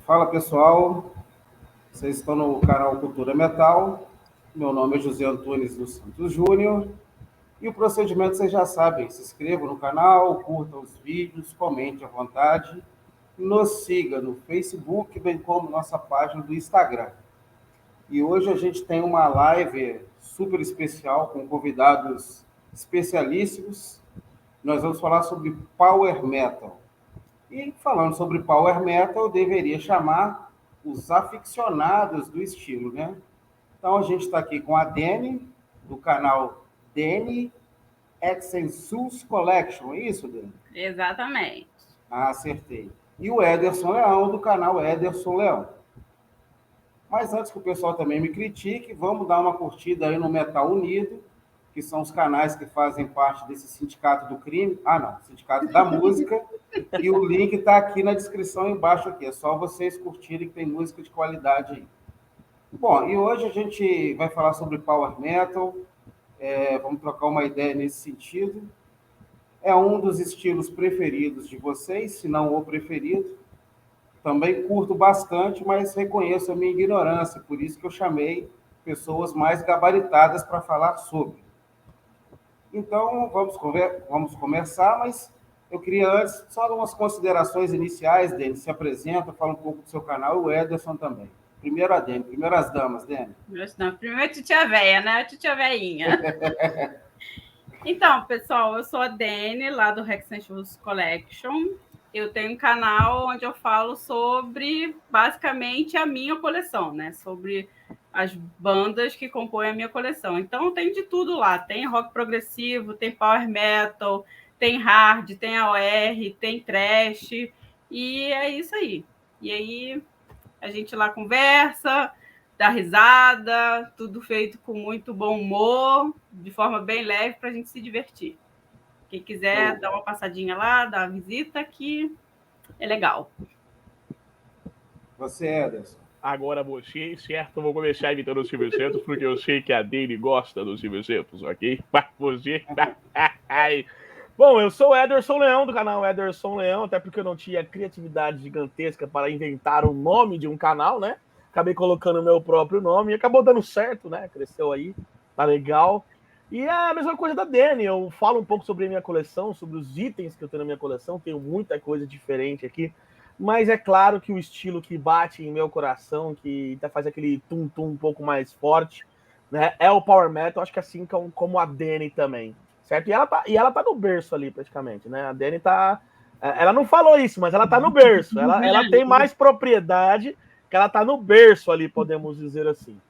Fala pessoal, vocês estão no canal Cultura Metal. Meu nome é José Antunes dos Santos Júnior. E o procedimento vocês já sabem: se inscrevam no canal, curtam os vídeos, comente à vontade, nos siga no Facebook, bem como nossa página do Instagram. E hoje a gente tem uma live super especial com convidados especialíssimos. Nós vamos falar sobre Power Metal. E falando sobre Power Metal, eu deveria chamar os aficionados do estilo, né? Então a gente está aqui com a Dani, do canal Dani Excensus Collection, é isso, Dani? Exatamente. Ah, acertei. E o Ederson Leão, do canal Ederson Leão. Mas antes que o pessoal também me critique, vamos dar uma curtida aí no Metal Unido, que são os canais que fazem parte desse sindicato do crime. Ah, não, sindicato da música. E o link está aqui na descrição embaixo aqui. É só vocês curtirem que tem música de qualidade aí. Bom, e hoje a gente vai falar sobre Power Metal. Vamos trocar uma ideia nesse sentido. É um dos estilos preferidos de vocês, se não o preferido. Também curto bastante, mas reconheço a minha ignorância, por isso que eu chamei pessoas mais gabaritadas para falar sobre. Então, vamos começar, mas eu queria antes só dar umas considerações iniciais dele. Se apresenta, fala um pouco do seu canal, e o Ederson também. Primeiro a Dani, primeiro as damas, Dani. Não, primeiro a titia véia, né? A titia veinha. Então, pessoal, eu sou a Dani, lá do Excensus Collection. Eu tenho um canal onde eu falo sobre, basicamente, a minha coleção, né? Sobre as bandas que compõem a minha coleção. Então, tem de tudo lá. Tem rock progressivo, tem power metal, tem hard, tem AOR, tem thrash. E é isso aí. E aí, a gente lá conversa, dá risada, tudo feito com muito bom humor, de forma bem leve, para a gente se divertir. Quem quiser dar uma passadinha lá, dar uma visita, que é legal. Você, Ederson. Agora você, certo? Eu vou começar imitando o Silvio Santos, porque eu sei que a Dani gosta do Silvio Santos, ok? Mas você... Bom, eu sou o Ederson Leão, do canal Ederson Leão, até porque eu não tinha criatividade gigantesca para inventar o nome de um canal, né? Acabei colocando o meu próprio nome e acabou dando certo, né? Cresceu aí, tá legal. E é a mesma coisa da Dani, eu falo um pouco sobre a minha coleção, sobre os itens que eu tenho na minha coleção, tenho muita coisa diferente aqui, mas é claro que o estilo que bate em meu coração, que faz aquele tum-tum um pouco mais forte, né, é o Power Metal, acho que assim como a Dani também, certo? E ela tá no berço ali, praticamente, né? A Dani tá... Ela não falou isso, mas ela tá no berço. Ela tem mais propriedade, que ela tá no berço ali, podemos dizer assim.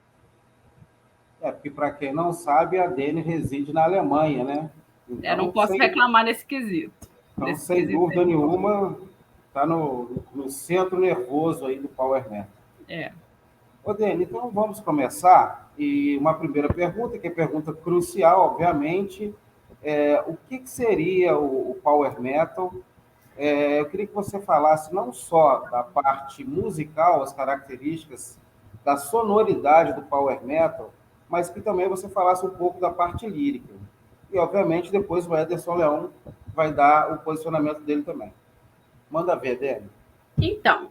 Porque para quem não sabe, a Dani reside na Alemanha, né? Então, eu não posso reclamar nesse quesito. Então, sem dúvida nenhuma, está no centro nervoso aí do Power Metal. Ô, Dani, então vamos começar. E uma primeira pergunta, que é pergunta crucial, obviamente, o que seria o Power Metal? Eu queria que você falasse não só da parte musical, as características da sonoridade do Power Metal, mas que também você falasse um pouco da parte lírica. E, obviamente, depois o Ederson Leão vai dar o posicionamento dele também. Manda ver, Dani. Então,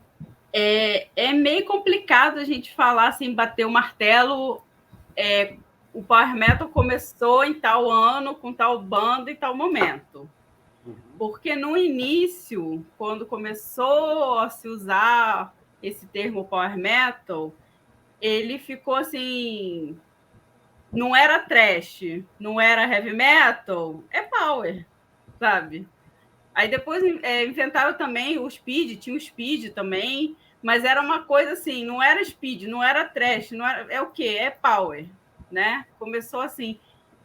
é meio complicado a gente falar assim, bater o martelo. O Power Metal começou em tal ano, com tal banda e tal momento. Porque no início, quando começou a se usar esse termo Power Metal, ele ficou assim... Não era trash, não era heavy metal, é power, sabe? Aí depois inventaram também o speed, tinha o speed também, mas era uma coisa assim, não era speed, não era trash, não era, é o quê? É power, né? Começou assim.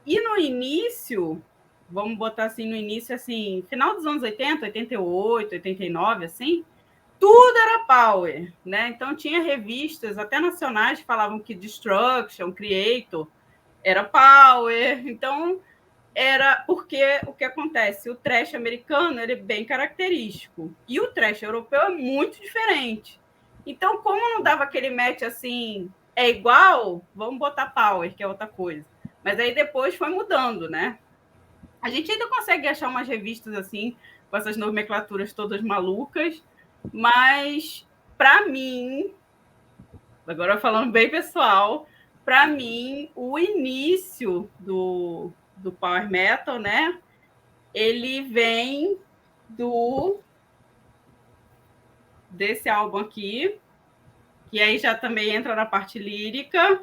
E no início, vamos botar assim, no início, assim, final dos anos 80, 88, 89, assim, tudo era power, né? Então tinha revistas, até nacionais, que falavam que Destruction, Creator, era power. Então, era porque o que acontece? O thrash americano ele é bem característico e o thrash europeu é muito diferente. Então, como não dava aquele match assim, é igual, vamos botar power, que é outra coisa. Mas aí depois foi mudando, né? A gente ainda consegue achar umas revistas assim, com essas nomenclaturas todas malucas, mas para mim, agora falando bem pessoal, para mim, o início do Power Metal, né? Ele vem desse álbum aqui, que aí já também entra na parte lírica,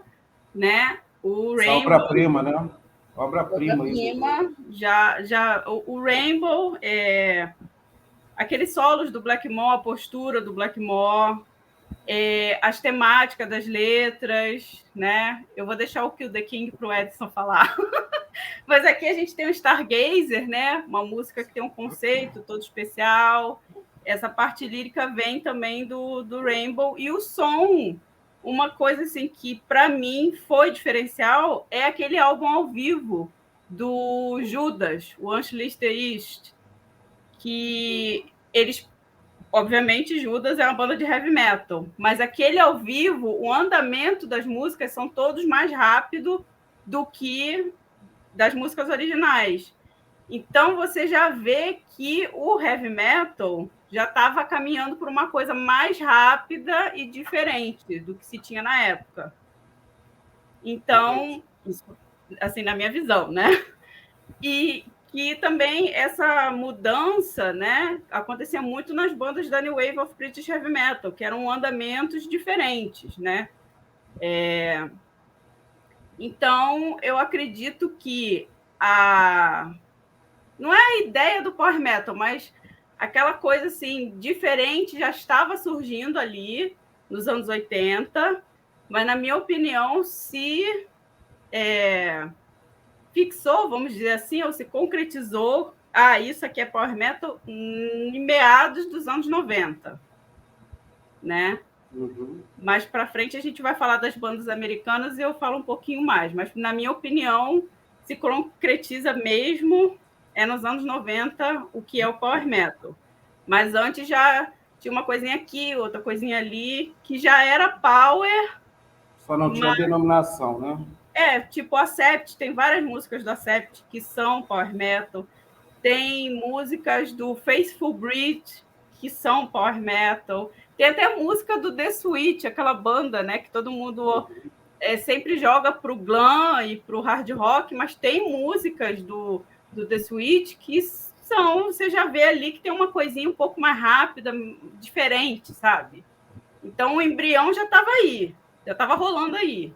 né? O Rainbow. Obra-prima, né? Obra-prima. O Rainbow, aqueles solos do Blackmore, a postura do Blackmore, as temáticas das letras, né? Eu vou deixar o Kill the King para o Edson falar. Mas aqui a gente tem o Stargazer, né? Uma música que tem um conceito todo especial. Essa parte lírica vem também do Rainbow. E o som, uma coisa assim que para mim foi diferencial, é aquele álbum ao vivo do Judas, o Unleash the East, que eles, obviamente, Judas é uma banda de heavy metal, mas aquele ao vivo, o andamento das músicas são todos mais rápido do que das músicas originais. Então você já vê que o heavy metal já estava caminhando por uma coisa mais rápida e diferente do que se tinha na época. Então, isso, assim, na minha visão, né? E que também essa mudança, né, acontecia muito nas bandas da New Wave of British Heavy Metal, que eram andamentos diferentes, né? Então, eu acredito que não é a ideia do Power Metal, mas aquela coisa assim, diferente já estava surgindo ali nos anos 80, mas, na minha opinião, se fixou, vamos dizer assim, ou se concretizou, isso aqui é Power Metal, em meados dos anos 90, né? Uhum. Mais para frente a gente vai falar das bandas americanas e eu falo um pouquinho mais, mas, na minha opinião, se concretiza mesmo nos anos 90 o que é o Power Metal. Mas antes já tinha uma coisinha aqui, outra coisinha ali, que já era Power. Só não tinha denominação, né? Tipo a Sept, tem várias músicas da Sept que são Power Metal. Tem músicas do Faithful Breed que são Power Metal. Tem até música do The Switch, aquela banda, né, que todo mundo sempre joga para o glam e para o hard rock, mas tem músicas do The Switch que você já vê ali que tem uma coisinha um pouco mais rápida, diferente, sabe? Então o embrião já estava aí, já estava rolando aí.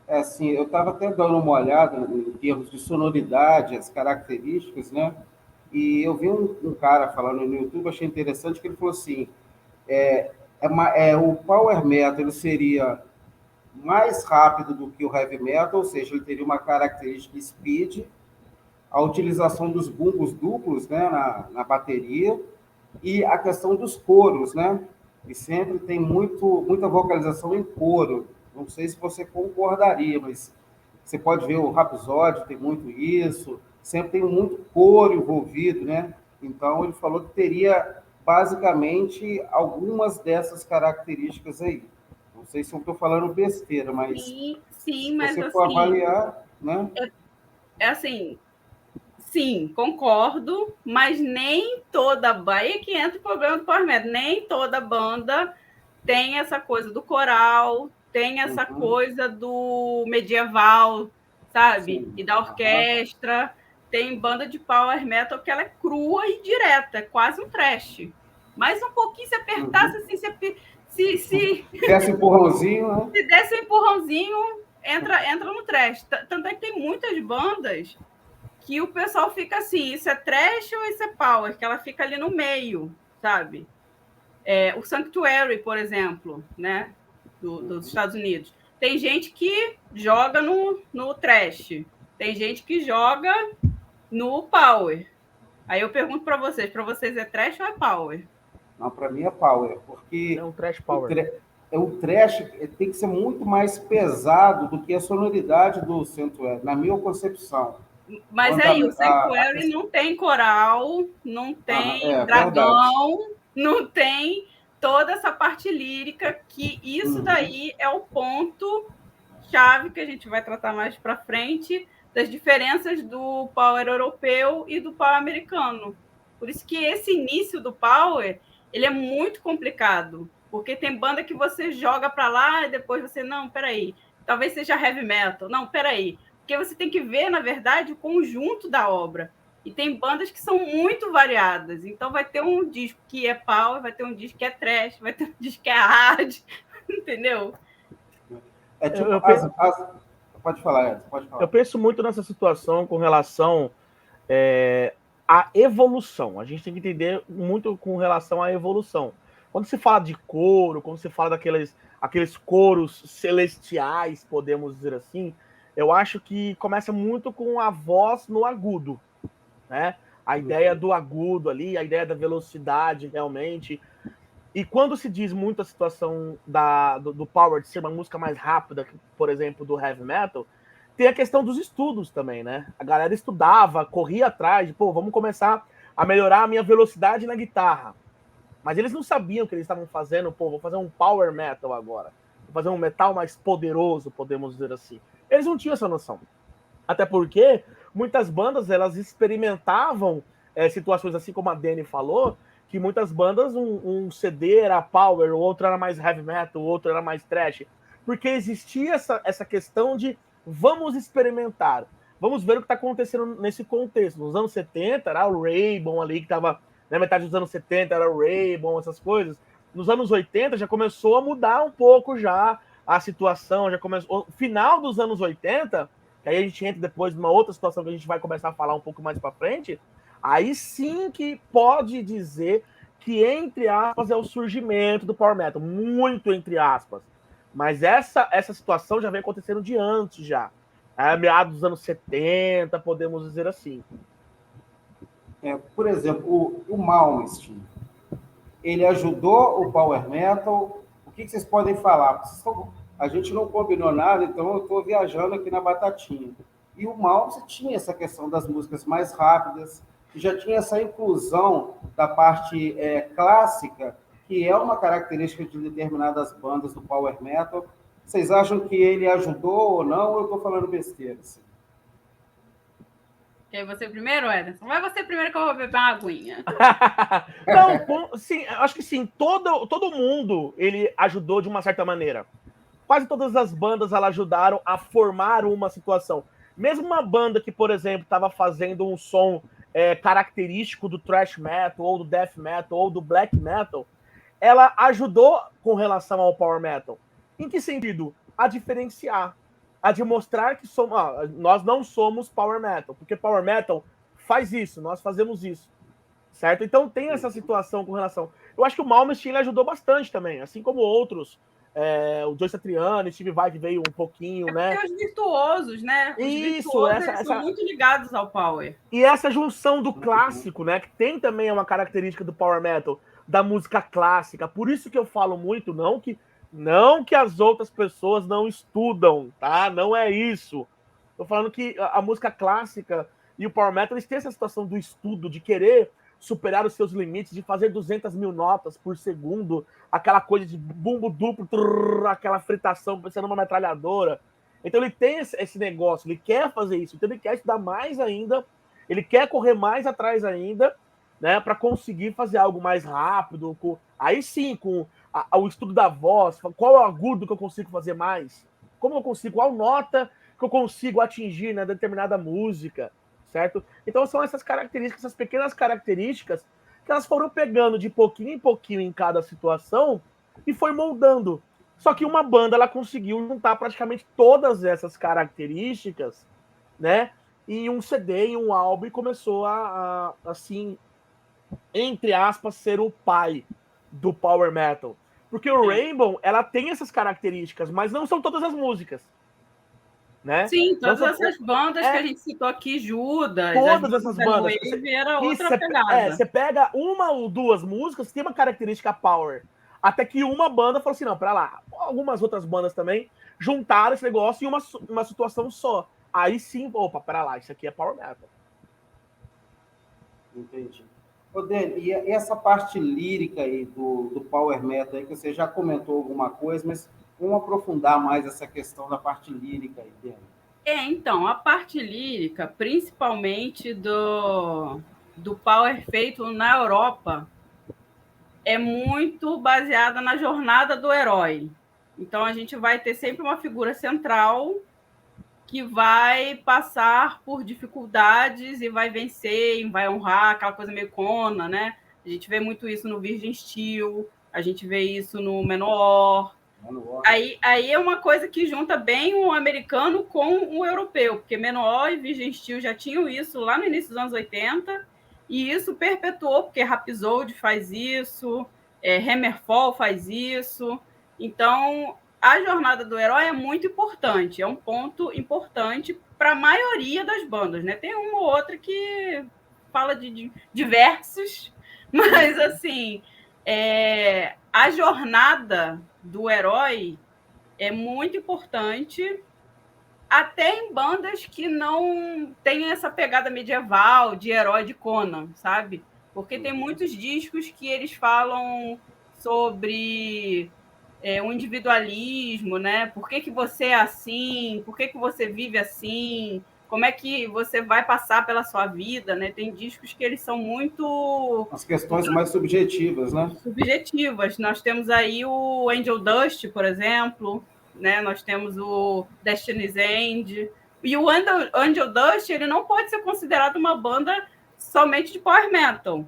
Assim, eu estava até dando uma olhada em termos de sonoridade, as características, né? E eu vi um cara falando no YouTube, achei interessante, que ele falou assim, o Power Metal ele seria mais rápido do que o Heavy Metal, ou seja, ele teria uma característica speed, a utilização dos bumbos duplos, né, na bateria, e a questão dos coros, né? E sempre tem muita vocalização em coro. Não sei se você concordaria, mas você pode ver o Rhapsody, tem muito isso, sempre tem muito coro envolvido, né? Então, ele falou que teria, basicamente, algumas dessas características aí. Não sei se eu estou falando besteira, mas sim, mas se você for avaliar, né? Assim, sim, concordo, mas nem toda banda, aí que entra o problema do Power Metal, nem toda banda tem essa coisa do coral, tem essa coisa do medieval, sabe? Sim. E da orquestra. Tem banda de Power Metal que ela é crua e direta, é quase um trash. Mas um pouquinho, se apertasse assim, se desse empurrãozinho, né? Se desse um empurrãozinho, entra no trash. Tanto é que tem muitas bandas que o pessoal fica assim, isso é trash ou isso é power? Que ela fica ali no meio, sabe? O Sanctuary, por exemplo, né? Dos Estados Unidos. Tem gente que joga no trash. Tem gente que joga no power. Aí eu pergunto para vocês é trash ou é power? Não, para mim é power, porque É um trash power. O trash tem que ser muito mais pesado do que a sonoridade do Sanctuary, na minha concepção. Mas aí, o Sanctuary não tem coral, não tem dragão, verdade. Não tem toda essa parte lírica, que isso daí é o ponto-chave que a gente vai tratar mais para frente, das diferenças do power europeu e do power americano. Por isso que esse início do power, ele é muito complicado, porque tem banda que você joga para lá e depois você, não, peraí, talvez seja heavy metal, não, peraí, porque você tem que ver, na verdade, o conjunto da obra. E tem bandas que são muito variadas. Então vai ter um disco que é power, vai ter um disco que é trash, vai ter um disco que é hard, entendeu? É tipo, Eu, pode falar, Edson, pode falar. eu penso muito nessa situação com relação à evolução. A gente tem que entender muito com relação à evolução. Quando se fala de coro, quando se fala aqueles coros celestiais, podemos dizer assim, eu acho que começa muito com a voz no agudo, né? A ideia do agudo ali, a ideia da velocidade realmente. E quando se diz muito a situação do power de ser uma música mais rápida, por exemplo, do heavy metal, tem a questão dos estudos também, né? A galera estudava, corria atrás de, pô, vamos começar a melhorar a minha velocidade na guitarra. Mas eles não sabiam o que eles estavam fazendo, pô, vou fazer um power metal agora. Vou fazer um metal mais poderoso, podemos dizer assim. Eles não tinham essa noção. Até porque muitas bandas, elas experimentavam situações assim como a Dani falou, que muitas bandas, um CD era power, o outro era mais heavy metal, o outro era mais trash. Porque existia essa questão de vamos experimentar, vamos ver o que está acontecendo nesse contexto. Nos anos 70 era o Raybon ali, que estava na metade dos anos 70, era o Raybon, essas coisas. Nos anos 80 já começou a mudar um pouco já a situação, já começou. O final dos anos 80, que aí a gente entra depois numa outra situação que a gente vai começar a falar um pouco mais para frente, aí sim que pode dizer que, entre aspas, é o surgimento do Power Metal, muito entre aspas. Mas essa situação já vem acontecendo de antes já. Meados dos anos 70, podemos dizer assim. Por exemplo, o Malmsteen, ele ajudou o Power Metal. O que vocês podem falar? A gente não combinou nada, então eu estou viajando aqui na batatinha. E o Malmsteen tinha essa questão das músicas mais rápidas, já tinha essa inclusão da parte clássica, que é uma característica de determinadas bandas do Power Metal. Vocês acham que ele ajudou ou não, ou eu estou falando besteira? Assim? Quer você primeiro, Ederson? Vai você primeiro que eu vou beber uma aguinha. Não, sim, acho que sim. Todo mundo ele ajudou de uma certa maneira. Quase todas as bandas elas ajudaram a formar uma situação. Mesmo uma banda que, por exemplo, estava fazendo um som característico do thrash metal, ou do death metal, ou do black metal, ela ajudou com relação ao power metal. Em que sentido? A diferenciar. A de mostrar que nós não somos power metal, porque power metal faz isso, nós fazemos isso. Certo? Então tem essa situação com relação. Eu acho que o Malmsteen ajudou bastante também, assim como outros. O Joe Satriani, Steve Vai veio um pouquinho, né? Tem os virtuosos, né? Os Isso, virtuosos são muito ligados ao Power. E essa junção do clássico, né? Que tem também uma característica do Power Metal, da música clássica. Por isso que eu falo muito, não que as outras pessoas não estudam, tá? Não é isso. Tô falando que a música clássica e o Power Metal, eles têm essa situação do estudo, de querer superar os seus limites, de fazer 200 mil notas por segundo, aquela coisa de bumbo duplo, aquela fritação parecendo uma metralhadora. Então ele tem esse negócio, ele quer fazer isso, então ele quer estudar mais ainda, ele quer correr mais atrás ainda, né, para conseguir fazer algo mais rápido, aí sim, com o estudo da voz, qual é o agudo que eu consigo fazer mais, como eu consigo, qual nota que eu consigo atingir na determinada música, certo? Então são essas características, essas pequenas características que elas foram pegando de pouquinho em pouquinho em cada situação e foi moldando. Só que uma banda ela conseguiu juntar praticamente todas essas características, né, em um CD, em um álbum, e começou a assim, entre aspas, ser o pai do Power Metal. Porque o Rainbow, ela tem essas características, mas não são todas as músicas. Né? Sim, todas essas bandas que a gente citou aqui, Judas, todas essas bandas. Era outra pegada. Você pega uma ou duas músicas que tem uma característica power. Até que uma banda falou assim, não, pra lá. Algumas outras bandas também juntaram esse negócio em uma situação só. Aí sim, opa, pera lá, isso aqui é power metal. Entendi. Ô, Dani, e essa parte lírica aí do power metal aí, que você já comentou alguma coisa, mas vamos aprofundar mais essa questão da parte lírica aí, Dani. Então, a parte lírica, principalmente do power feito na Europa, é muito baseada na jornada do herói. Então, a gente vai ter sempre uma figura central que vai passar por dificuldades e vai vencer, e vai honrar, aquela coisa meio Conan, né? A gente vê muito isso no Virgin Steel, a gente vê isso no Manowar. Aí é uma coisa que junta bem o americano com o europeu, porque Manowar e Virgin Steel já tinham isso lá no início dos anos 80, e isso perpetuou, porque Rhapsody faz isso, Hammerfall faz isso. Então, a jornada do herói é muito importante, é um ponto importante para a maioria das bandas, né? Tem uma ou outra que fala de diversos, mas assim, a jornada do herói é muito importante, até em bandas que não têm essa pegada medieval de herói de Conan, sabe? Porque tem muitos discos que eles falam sobre o individualismo, né? Por que você é assim? Por que você vive assim? Como é que você vai passar pela sua vida, né? Tem discos que eles são muito... As questões mais subjetivas, né? Subjetivas. Nós temos aí o Angel Dust, por exemplo, né? Nós temos o Destiny's End. E o Angel Dust, ele não pode ser considerado uma banda somente de power metal,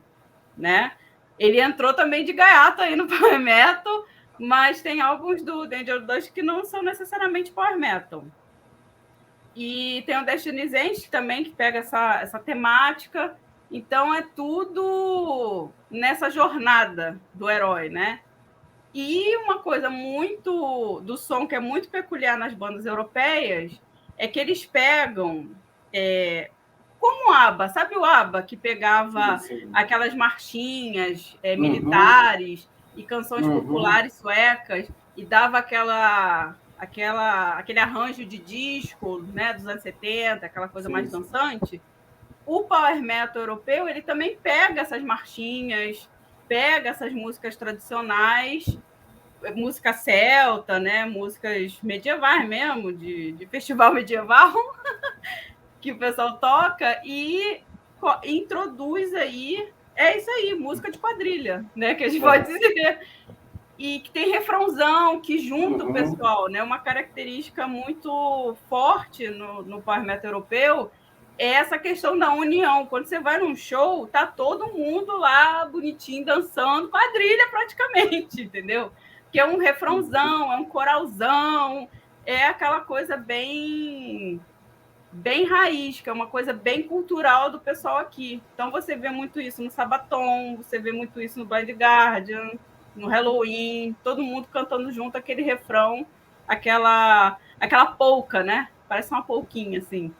né? Ele entrou também de gaiato aí no power metal, mas tem álbuns do Angel Dust que não são necessariamente power metal. E tem o Destiny's End também, que pega essa temática. Então, é tudo nessa jornada do herói, né? E uma coisa muito do som que é muito peculiar nas bandas europeias é que eles pegam, como o ABBA, sabe o ABBA, que pegava aquelas marchinhas militares e canções populares suecas e dava aquele arranjo de disco, né, dos anos 70, aquela coisa mais dançante. O power metal europeu, ele também pega essas marchinhas, pega essas músicas tradicionais, música celta, né, músicas medievais mesmo, de festival medieval, que o pessoal toca, e introduz aí, isso aí, música de quadrilha, né, que a gente pode dizer. E que tem refrãozão, que junta o pessoal, né? Uma característica muito forte no power metal europeu é essa questão da união. Quando você vai num show, tá todo mundo lá bonitinho, dançando, quadrilha praticamente, entendeu? Que é um refrãozão, é um coralzão, é aquela coisa bem raiz, que é uma coisa bem cultural do pessoal aqui. Então você vê muito isso no Sabaton, você vê muito isso no Blind Guardian, no Halloween, todo mundo cantando junto aquele refrão, aquela polca, né? Parece uma polquinha, assim.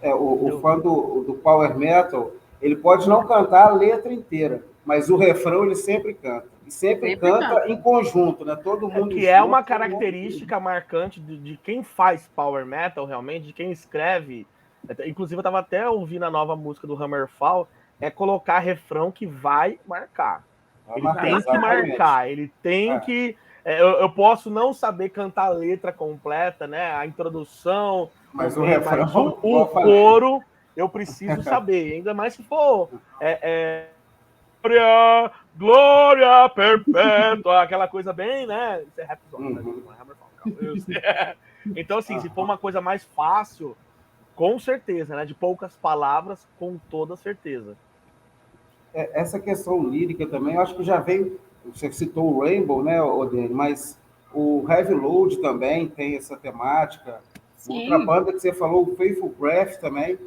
O fã do power metal, ele pode não cantar a letra inteira, mas o refrão ele sempre canta. E sempre canta em conjunto, né? Todo mundo que é uma característica marcante de quem faz power metal, realmente, de quem escreve. Inclusive, eu estava até ouvindo a nova música do Hammerfall, é colocar refrão que vai marcar. Ele tem que marcar, ele tem que... Eu posso não saber cantar a letra completa, né? A introdução, mas o refrão, o coro, eu preciso saber. Ainda mais se for glória perpétua, aquela coisa bem, né? Isso é rap, Então, assim, se for uma coisa mais fácil, com certeza, né? De poucas palavras, com toda certeza. Essa questão lírica também, eu acho que já veio, você citou o Rainbow, né, Odene, mas o Heavy Load também tem essa temática. Sim. Outra banda que você falou, o Faithful Breath também,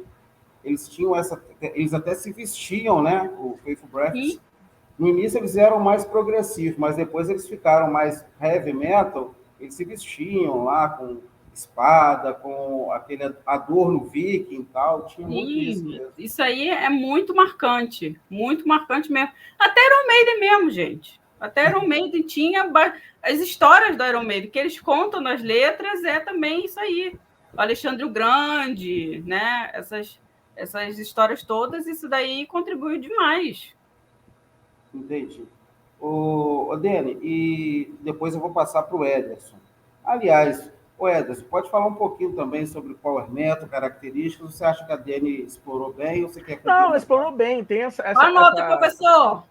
eles tinham eles até se vestiam, né, o Faithful Breath. Sim. No início eles eram mais progressivos, mas depois eles ficaram mais heavy metal, eles se vestiam lá com espada, com aquele adorno viking e tal, tinha muito isso mesmo. Isso aí é muito marcante mesmo. Até Iron Maiden mesmo, gente. Até Iron Maiden tinha as histórias do Iron Maiden, que eles contam nas letras, também isso aí. O Alexandre o Grande, né? Essas histórias todas, isso daí contribuiu demais. Entendi. Dani, e depois eu vou passar para o Ederson. Aliás, Ederson, pode falar um pouquinho também sobre Power Metal, características? Você acha que a Dani explorou bem ou você quer... Não, explorou bem. Tem essa Anota, professor!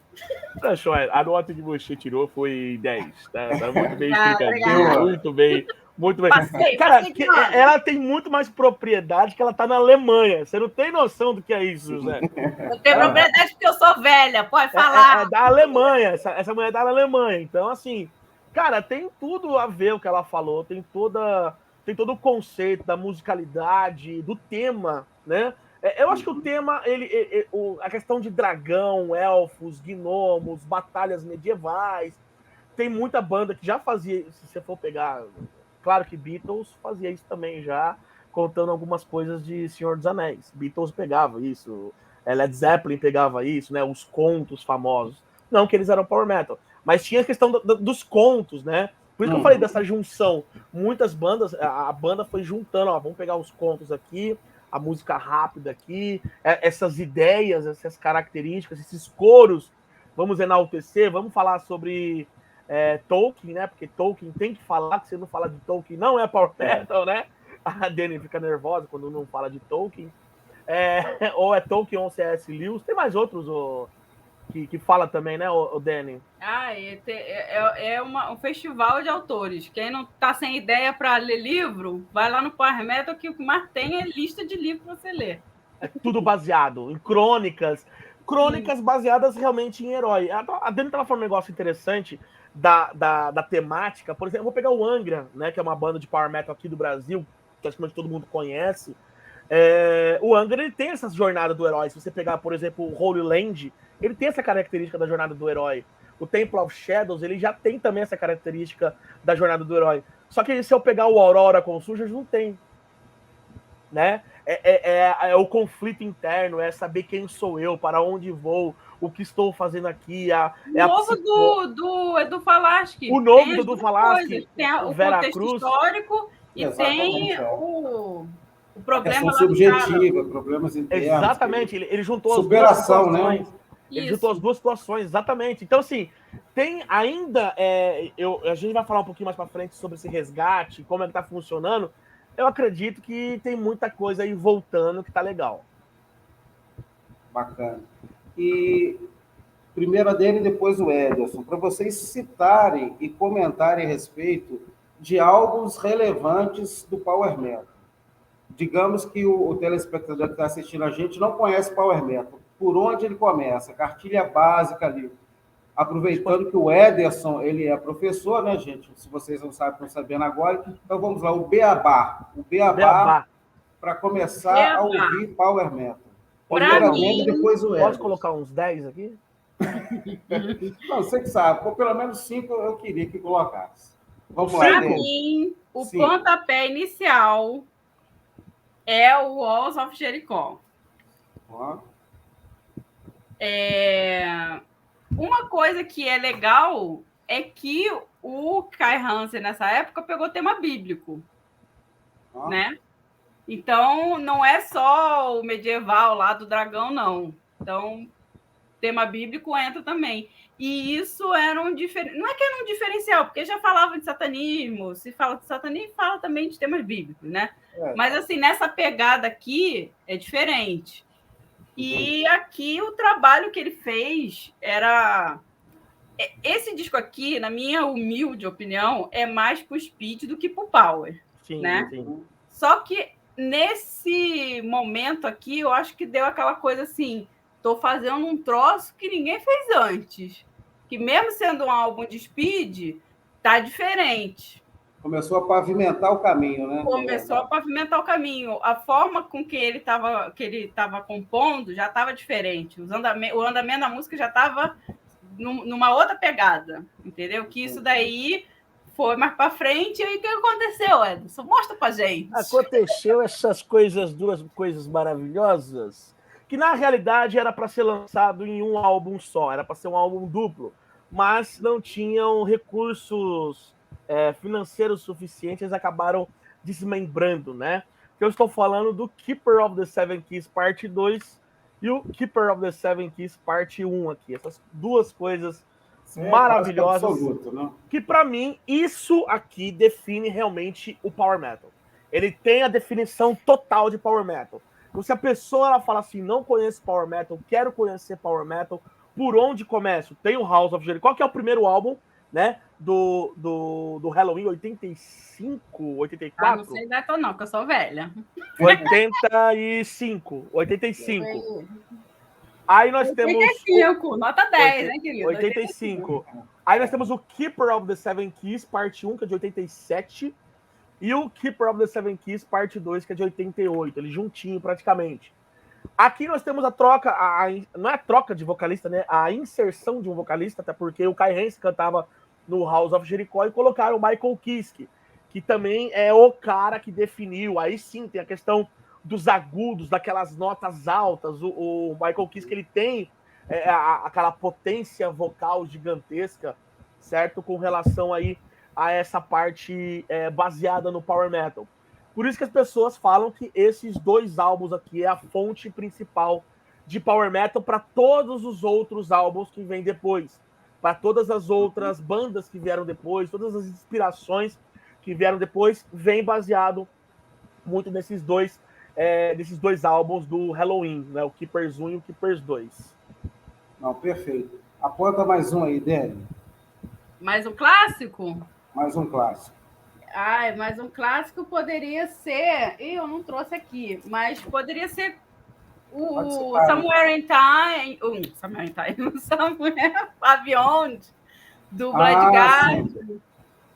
A nota que você tirou foi 10. Tá muito bem explicado. Obrigada. Muito bem. Muito bem. Passei, Cara, passei de ano. ela tem muito mais propriedade que ela tá na Alemanha. Você não tem noção do que é isso, José. Eu tenho propriedade porque eu sou velha, pode É falar. da Alemanha. Essa mulher é da Alemanha. Então, assim, cara, tem tudo a ver o que ela falou. Tem todo o conceito da musicalidade, do tema, né? Eu acho que o tema, a questão de dragão, elfos, gnomos, batalhas medievais, tem muita banda que já fazia, se você for pegar, claro que Beatles fazia isso também já, contando algumas coisas de Senhor dos Anéis. Beatles pegava isso, Led Zeppelin pegava isso, né? Os contos famosos. Não que eles eram power metal, mas tinha a questão dos contos, né? Por isso que eu falei dessa junção. Muitas bandas, a banda foi juntando, ó, vamos pegar os contos aqui, a música rápida aqui, essas ideias, essas características, esses coros, vamos enaltecer, vamos falar sobre Tolkien, né? Porque Tolkien tem que falar, que você não fala de Tolkien, não é power metal, né? A Dani fica nervosa quando não fala de Tolkien. Ou é Tolkien ou C.S. Lewis, tem mais outros que fala também, né, o Dani? É um festival de autores. Quem não está sem ideia para ler livro, vai lá no Power Metal, que o que mais tem é lista de livros para você ler. É tudo baseado em crônicas baseadas realmente em herói. A Dani estava falando um negócio interessante da temática. Por exemplo, eu vou pegar o Angra, né, que é uma banda de Power Metal aqui do Brasil, que praticamente todo mundo conhece. O Angra, ele tem essa jornada do herói. Se você pegar, por exemplo, o Holy Land, ele tem essa característica da jornada do herói. O Temple of Shadows, ele já tem também essa característica da jornada do herói. Só que se eu pegar o Aurora com Sujas, não tem. Né? É o conflito interno, é saber quem sou eu, para onde vou, o que estou fazendo aqui. O novo do Edu Falaschi. O novo do Edu Falaschi. Tem o contexto histórico e tem o problema lá subjetiva, problemas internos. Exatamente, ele juntou superação, as duas situações. Né? Ele juntou as duas situações, exatamente. Então, assim, tem ainda... a gente vai falar um pouquinho mais para frente sobre esse resgate, como é que tá funcionando. Eu acredito que tem muita coisa aí voltando que tá legal. Bacana. E primeiro a Dani e depois o Ederson, para vocês citarem e comentarem a respeito de álbuns relevantes do Power Metal. Digamos que o telespectador que está assistindo a gente não conhece Power Metal. Por onde ele começa? Cartilha básica ali. Aproveitando que o Ederson, ele é professor, né, gente? Se vocês não sabem, estão sabendo agora. Então, vamos lá, o Beabá. O Beabá, para começar a ouvir Power Metal. Para mim, depois o Ederson. Posso colocar uns 10 aqui? Não, você que sabe. Por pelo menos 5 eu queria que colocasse. Vamos lá, para mim, o pontapé inicial é o Walls of Jericho. Uma coisa que é legal é que o Kai Hansen, nessa época, pegou tema bíblico, né? Então, não é só o medieval lá do dragão, não. Então, tema bíblico entra também. E isso era um diferencial. Não é que era um diferencial, porque já falava de satanismo, se fala de satanismo, fala também de temas bíblicos, né? Mas, assim, nessa pegada aqui, é diferente. E aqui o trabalho que ele fez era... Esse disco aqui, na minha humilde opinião, é mais pro Speed do que pro Power. Sim, né? Sim. Só que nesse momento aqui, eu acho que deu aquela coisa assim, tô fazendo um troço que ninguém fez antes. Que mesmo sendo um álbum de Speed, tá diferente. Começou a pavimentar o caminho, né? Começou a pavimentar o caminho. A forma com que ele estava compondo já estava diferente. O andamento da música já estava numa outra pegada, entendeu? Que isso daí foi mais para frente. E aí o que aconteceu, Ederson? Mostra pra gente. Aconteceu essas duas coisas maravilhosas, que na realidade era para ser lançado em um álbum só, era para ser um álbum duplo, mas não tinham recursos financeiros suficientes, eles acabaram desmembrando, né? Eu estou falando do Keeper of the Seven Keys parte 2 e o Keeper of the Seven Keys parte 1 aqui. Essas duas coisas maravilhosas, absoluto, né? Que para mim isso aqui define realmente o Power Metal. Ele tem a definição total de Power Metal. Então, se a pessoa ela fala assim, não conheço Power Metal, quero conhecer Power Metal, por onde começo? Tem o House of Jericho, que é o primeiro álbum, né, do Halloween, 85, 84? Não sei data não, que eu sou velha. 85. Aí nós temos... 85, nota 10, né, querido? 85. Aí nós temos o Keeper of the Seven Keys, parte 1, que é de 87, e o Keeper of the Seven Keys, parte 2, que é de 88, ele juntinho praticamente. Aqui nós temos a troca, não é a troca de vocalista, né? A inserção de um vocalista, até porque o Kai Hansen cantava no House of Jericho e colocaram o Michael Kiske, que também é o cara que definiu. Aí sim tem a questão dos agudos, daquelas notas altas. O Michael Kiske, ele tem aquela potência vocal gigantesca, certo? Com relação aí a essa parte baseada no Power Metal. Por isso que as pessoas falam que esses dois álbuns aqui é a fonte principal de Power Metal para todos os outros álbuns que vêm depois. Para todas as outras bandas que vieram depois, todas as inspirações que vieram depois, vem baseado muito nesses dois álbuns do Halloween, né? O Keepers 1 e o Keepers 2. Não, perfeito. Aponta mais um aí, Dani. Mais um clássico? Mais um clássico. Mais um clássico poderia ser... Eu não trouxe aqui, mas poderia ser o Somewhere in Time... Somewhere Beyond, do Blind Guardian,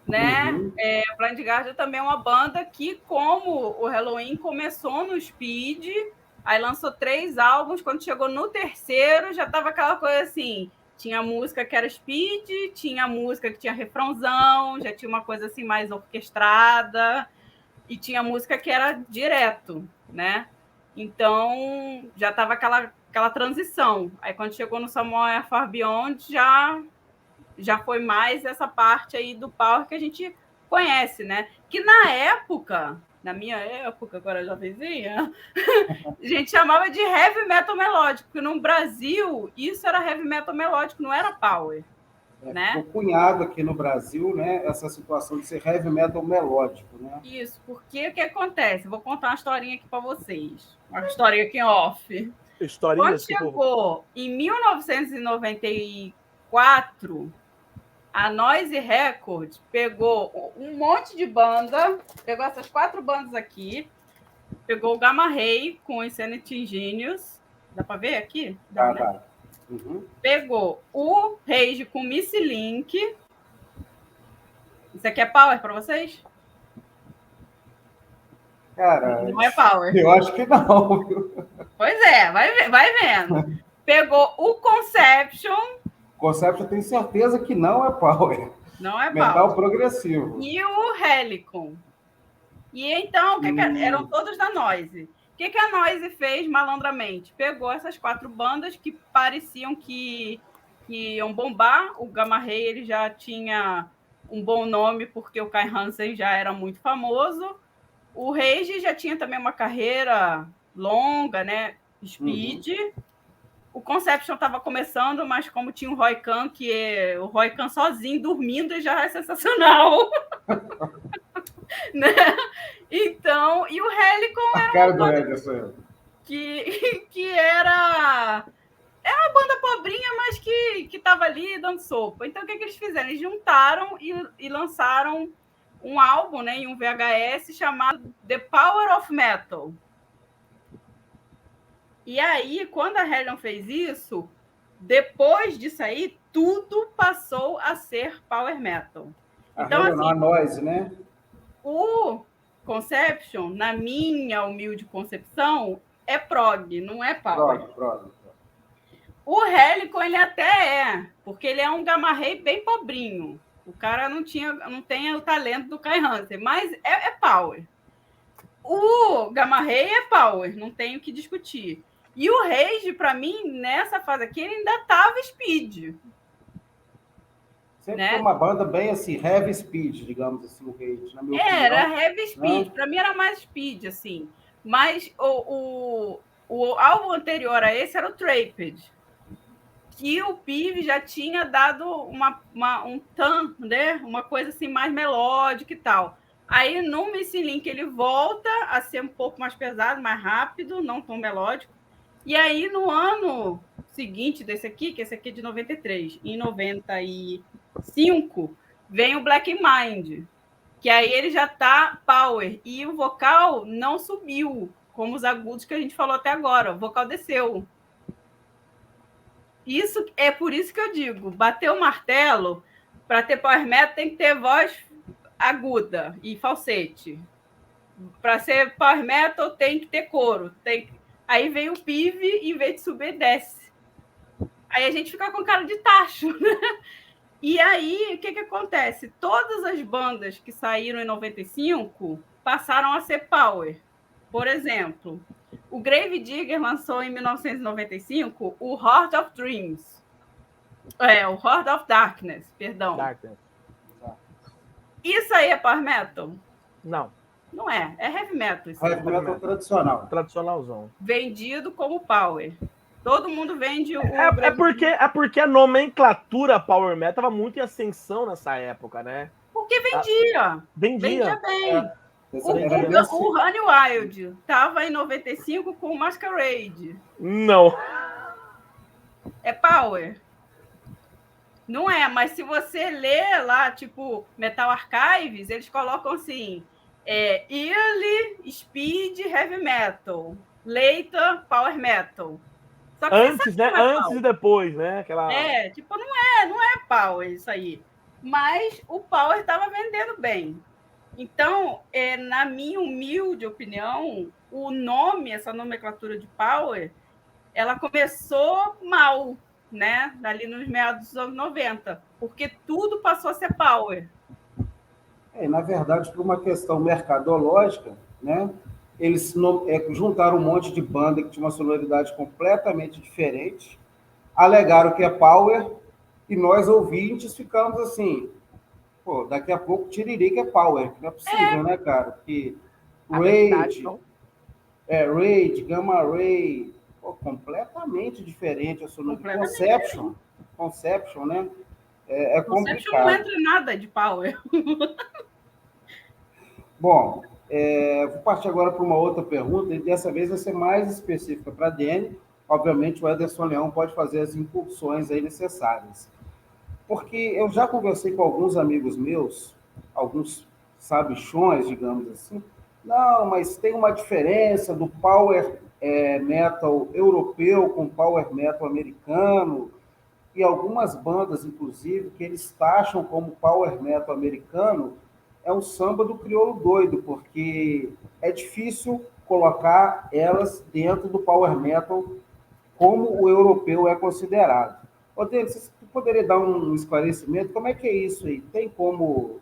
né? Uhum. O Blind Guardian também é uma banda que, como o Halloween começou no Speed, aí lançou 3 álbuns, quando chegou no terceiro já tava aquela coisa assim, tinha música que era Speed, tinha música que tinha refrãozão, já tinha uma coisa assim mais orquestrada, e tinha música que era direto, né? Então já tava aquela transição. Aí quando chegou no Somewhere Far Beyond, já foi mais essa parte aí do power que a gente conhece, né? Que na época, na minha época, agora jovenzinha, a gente chamava de heavy metal melódico, porque no Brasil isso era heavy metal melódico, não era power. Né? Ficou cunhado aqui no Brasil, né? Essa situação de ser heavy metal melódico, né? Isso, porque o que acontece? Vou contar uma historinha aqui para vocês. Uma historinha aqui em off. Quando chegou em 1994, a Noise Records pegou um monte de banda, pegou essas 4 bandas aqui, pegou o Gamma Ray com o Insanity Genius, dá para ver aqui? Tá. Uhum. Pegou o Rage com Missy Link. Isso aqui é power para vocês? Cara, não é power. Eu acho que não. Pois é, vai vendo. Pegou o Conception. Conception, tem certeza que não é power. Não é metal power. Progressivo. E o Helicon. E então, eram todos da Noise. O que a Noise fez malandramente? Pegou essas 4 bandas que pareciam que iam bombar. O Gamma Ray ele já tinha um bom nome, porque o Kai Hansen já era muito famoso. O Rage já tinha também uma carreira longa, né? Speed. O Conception estava começando, mas como tinha o Roy Khan, o Roy Khan sozinho, dormindo, já é sensacional. Né? Então, e o Helicon era cara do Ederson. Que era uma banda pobrinha, mas que estava ali dando sopa. Então, o que eles fizeram? Eles juntaram e lançaram um álbum, né, em um VHS chamado The Power of Metal. E aí, quando a Hellion fez isso, depois disso aí, tudo passou a ser Power Metal. Então, assim, a Noise, né? O Conception, na minha humilde concepção, é prog, não é power. Prog. O Helicon, ele até porque ele é um Gamma Ray bem pobrinho. O cara não tem o talento do Kai Hansen, mas é power. O Gamma Ray é power, não tenho o que discutir. E o Rage, para mim, nessa fase aqui, ele ainda estava speed. Sempre foi uma banda bem assim, heavy speed, digamos assim, o Rage, na minha opinião. Era heavy speed, para mim era mais speed, assim. Mas o álbum anterior a esse era o Trapped, que o Pive já tinha dado um tan, né? Uma coisa assim mais melódica e tal. Aí no Missing Link ele volta a ser um pouco mais pesado, mais rápido, não tão melódico. E aí no ano seguinte desse aqui, que esse aqui é de 93. Em 95 vem o Black Mind, que aí ele já tá power. E o vocal não subiu, como os agudos que a gente falou até agora. O vocal desceu. Isso é por isso que eu digo, bater o martelo, para ter power metal tem que ter voz aguda e falsete. Para ser power metal tem que ter coro. Aí vem o pive, em vez de subir, desce. Aí a gente fica com cara de tacho, né? E aí, o que acontece? Todas as bandas que saíram em 95 passaram a ser power. Por exemplo, o Grave Digger lançou em 1995 o Horde of Dreams. O Horde of Darkness, perdão. Darkness. Isso aí é power metal? Não. Não é. É heavy metal. Isso Heavy metal tradicional. Tradicionalzão. Vendido como power. Todo mundo vende o... É porque a nomenclatura Power Metal estava muito em ascensão nessa época, né? Porque vendia. Vendia bem. O Honey Wild estava em 95 com o Masquerade. Não. É power? Não é, mas se você lê lá, tipo, Metal Archives, eles colocam assim, Early, Speed, Heavy Metal, Later, Power Metal. Só que antes, né? Antes e depois, né? Aquela... tipo, não é power isso aí. Mas o power estava vendendo bem. Então, na minha humilde opinião, o nome, essa nomenclatura de power, ela começou mal, né? Ali nos meados dos anos 90, porque tudo passou a ser power. Na verdade, por uma questão mercadológica, né? Eles juntaram um monte de banda que tinha uma sonoridade completamente diferente, alegaram que é power, e nós, ouvintes, ficamos assim, pô, daqui a pouco Tiririca é power, que não é possível, né, cara? Porque Rage, Gamma Ray, pô, completamente diferente a sonoridade. Conception, né? É complicado. Conception não entra nada de power. Bom, vou partir agora para uma outra pergunta, e dessa vez vai ser mais específica para a Dani. Obviamente, o Ederson Leão pode fazer as incursões aí necessárias. Porque eu já conversei com alguns amigos meus, alguns sabichões, digamos assim. Não, mas tem uma diferença do power metal europeu com power metal americano, e algumas bandas, inclusive, que eles taxam como power metal americano, é um samba do crioulo doido, porque é difícil colocar elas dentro do power metal como o europeu é considerado. Ô, Denis, você poderia dar um esclarecimento? Como é que é isso aí? Tem como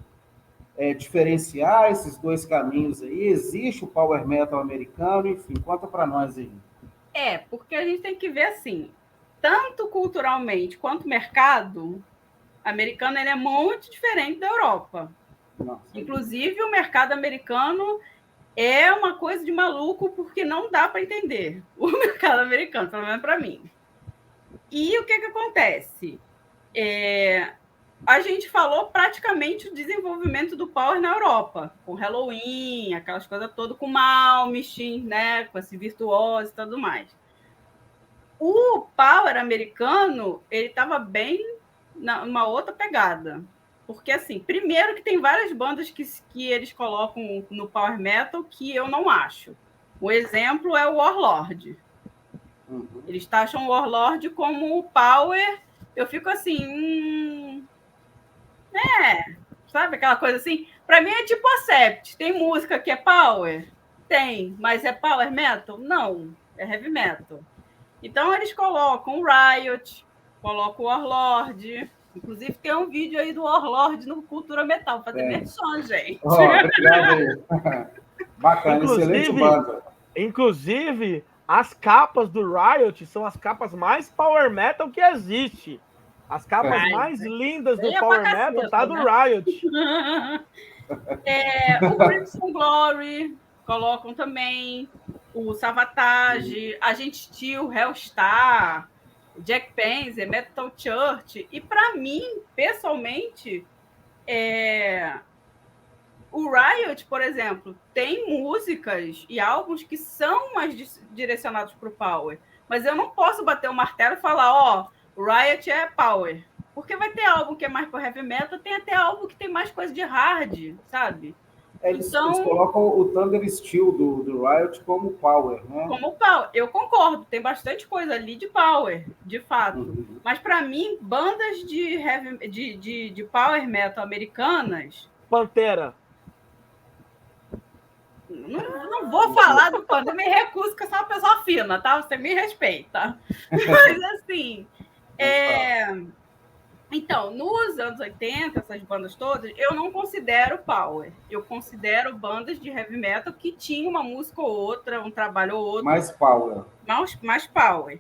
diferenciar esses dois caminhos aí? Existe o power metal americano? Enfim, conta para nós aí. Porque a gente tem que ver assim, tanto culturalmente quanto mercado americano, ele é muito diferente da Europa. Nossa. Inclusive, o mercado americano é uma coisa de maluco, porque não dá para entender o mercado americano, pelo menos para mim. E o que acontece? A gente falou praticamente o desenvolvimento do power na Europa, com Halloween, aquelas coisas todas, com Malmsteen, né, com esse virtuoso e tudo mais. O power americano, ele estava bem numa outra pegada. Porque, assim, primeiro que tem várias bandas que eles colocam no power metal que eu não acho. O exemplo é o Warlord. Eles taxam o Warlord como power. Eu fico assim... sabe aquela coisa assim? Para mim é tipo Accept. Tem música que é power? Tem. Mas é power metal? Não. É heavy metal. Então, eles colocam o Riot, colocam o Warlord... Inclusive, tem um vídeo aí do Warlord no Cultura Metal, fazer versões, gente. Obrigado aí. Bacana, excelente banda. Inclusive, as capas do Riot são as capas mais power metal que existe. As capas mais lindas do power metal tá do Riot. O Crimson Glory colocam também, o Savatage, Agent Steel, Hellstar, Jack Panzer, Metal Church. E para mim, pessoalmente, o Riot, por exemplo, tem músicas e álbuns que são mais direcionados para o power. Mas eu não posso bater o martelo e falar, ó, Riot é power. Porque vai ter álbum que é mais pro heavy metal, tem até álbum que tem mais coisa de hard, sabe? Eles colocam o Thunder Steel do Riot como power, né? Como power. Eu concordo, tem bastante coisa ali de power, de fato. Uhum. Mas para mim, bandas de power metal americanas... Pantera. Não vou falar do Pantera, eu me recuso, porque eu sou uma pessoa fina, tá? Você me respeita. Mas assim... Então, nos anos 80, essas bandas todas, eu não considero power. Eu considero bandas de heavy metal que tinham uma música ou outra, um trabalho ou outro. Mais power. Mais power.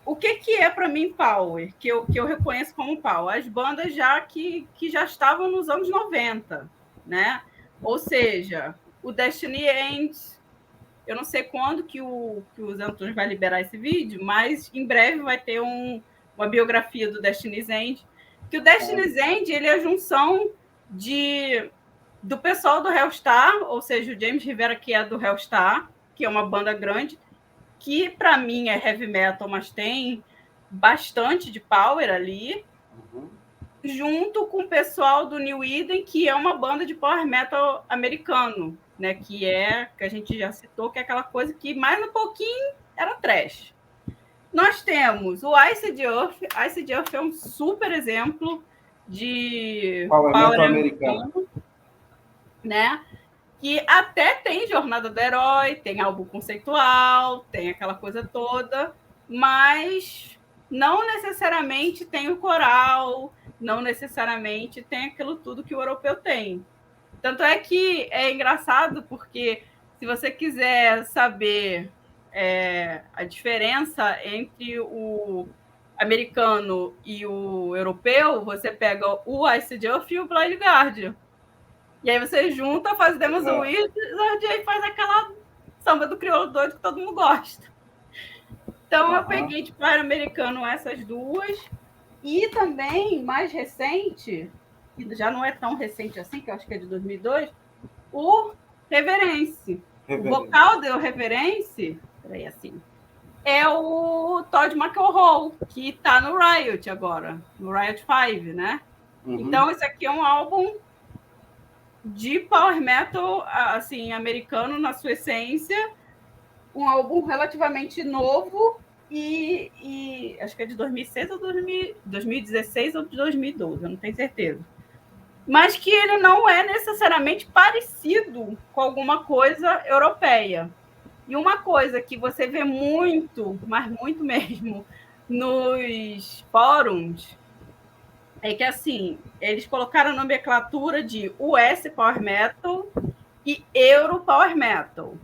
O que é para mim power? Que eu reconheço como power? As bandas que já estavam nos anos 90, né? Ou seja, o Destiny End. Eu não sei quando que o Zé Antunes vai liberar esse vídeo, mas em breve vai ter uma biografia do Destiny's End. Que o Destiny's End, ele é a junção do pessoal do Hellstar, ou seja, o James Rivera, que é do Hellstar, que é uma banda grande, que para mim é heavy metal, mas tem bastante de power ali, junto com o pessoal do New Eden, que é uma banda de power metal americano, né? Que a gente já citou, que é aquela coisa que mais um pouquinho era trash. Nós temos o Iced Earth. Iced Earth é um super exemplo de power metal americano, né? Que até tem Jornada do Herói, tem álbum conceitual, tem aquela coisa toda, mas não necessariamente tem o coral, não necessariamente tem aquilo tudo que o europeu tem. Tanto é que é engraçado, porque se você quiser saber a diferença entre o americano e o europeu, você pega o Iced Earth e o Blind Guardian. E aí você junta, faz o Demons Wizard e aí faz aquela samba do crioulo doido que todo mundo gosta. Então eu peguei de power americano essas duas. E também, mais recente, que já não é tão recente assim, que eu acho que é de 2002, o Reverence. O vocal do Reverence, peraí, assim, é o Todd McElroy, que está no Riot agora, no Riot 5, né? Então, esse aqui é um álbum de power metal, assim, americano na sua essência, um álbum relativamente novo e acho que é de 2006 ou 2016 ou de 2012, eu não tenho certeza. Mas que ele não é necessariamente parecido com alguma coisa europeia. E uma coisa que você vê muito, mas muito mesmo, nos fóruns, é que, assim, eles colocaram a nomenclatura de US Power Metal e Euro Power Metal.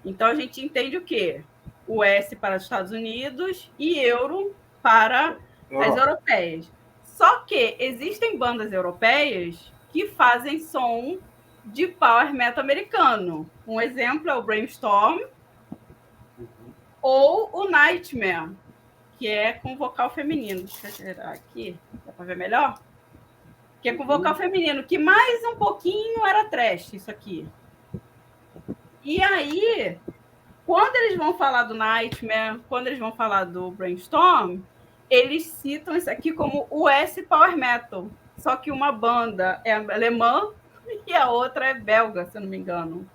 Então, a gente entende o quê? US para os Estados Unidos e Euro para as europeias. Só que existem bandas europeias que fazem som de Power Metal americano. Um exemplo é o Brainstorm ou o Nightmare, que é com vocal feminino. Deixa eu tirar aqui, dá para ver melhor? Que é com vocal feminino, que mais um pouquinho era trash, isso aqui. E aí, quando eles vão falar do Nightmare, quando eles vão falar do Brainstorm, eles citam isso aqui como US Power Metal. Só que uma banda é alemã e a outra é belga, se eu não me engano.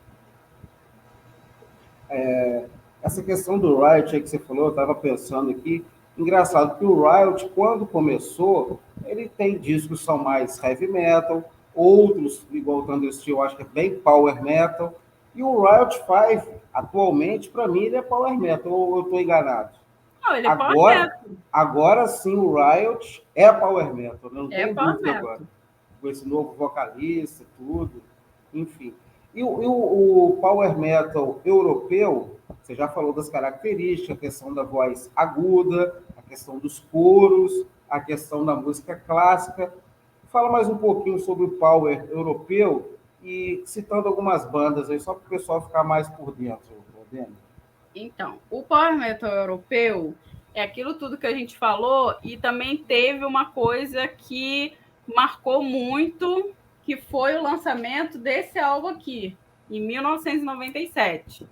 Essa questão do Riot aí que você falou, eu estava pensando aqui, engraçado que o Riot, quando começou, ele tem discos que são mais heavy metal, outros, igual o Thunder Steel, acho que é bem power metal, e o Riot 5, atualmente, para mim, ele é power metal, ou eu estou enganado? Não, ele é power metal. Agora sim, o Riot é power metal, não tem dúvida metal. agora. Com esse novo vocalista e tudo, enfim. E o power metal europeu, você já falou das características, a questão da voz aguda, a questão dos coros, a questão da música clássica. Fala mais um pouquinho sobre o power europeu e citando algumas bandas aí, só para o pessoal ficar mais por dentro. Então, o power metal europeu é aquilo tudo que a gente falou e também teve uma coisa que marcou muito, que foi o lançamento desse álbum aqui, em 1997.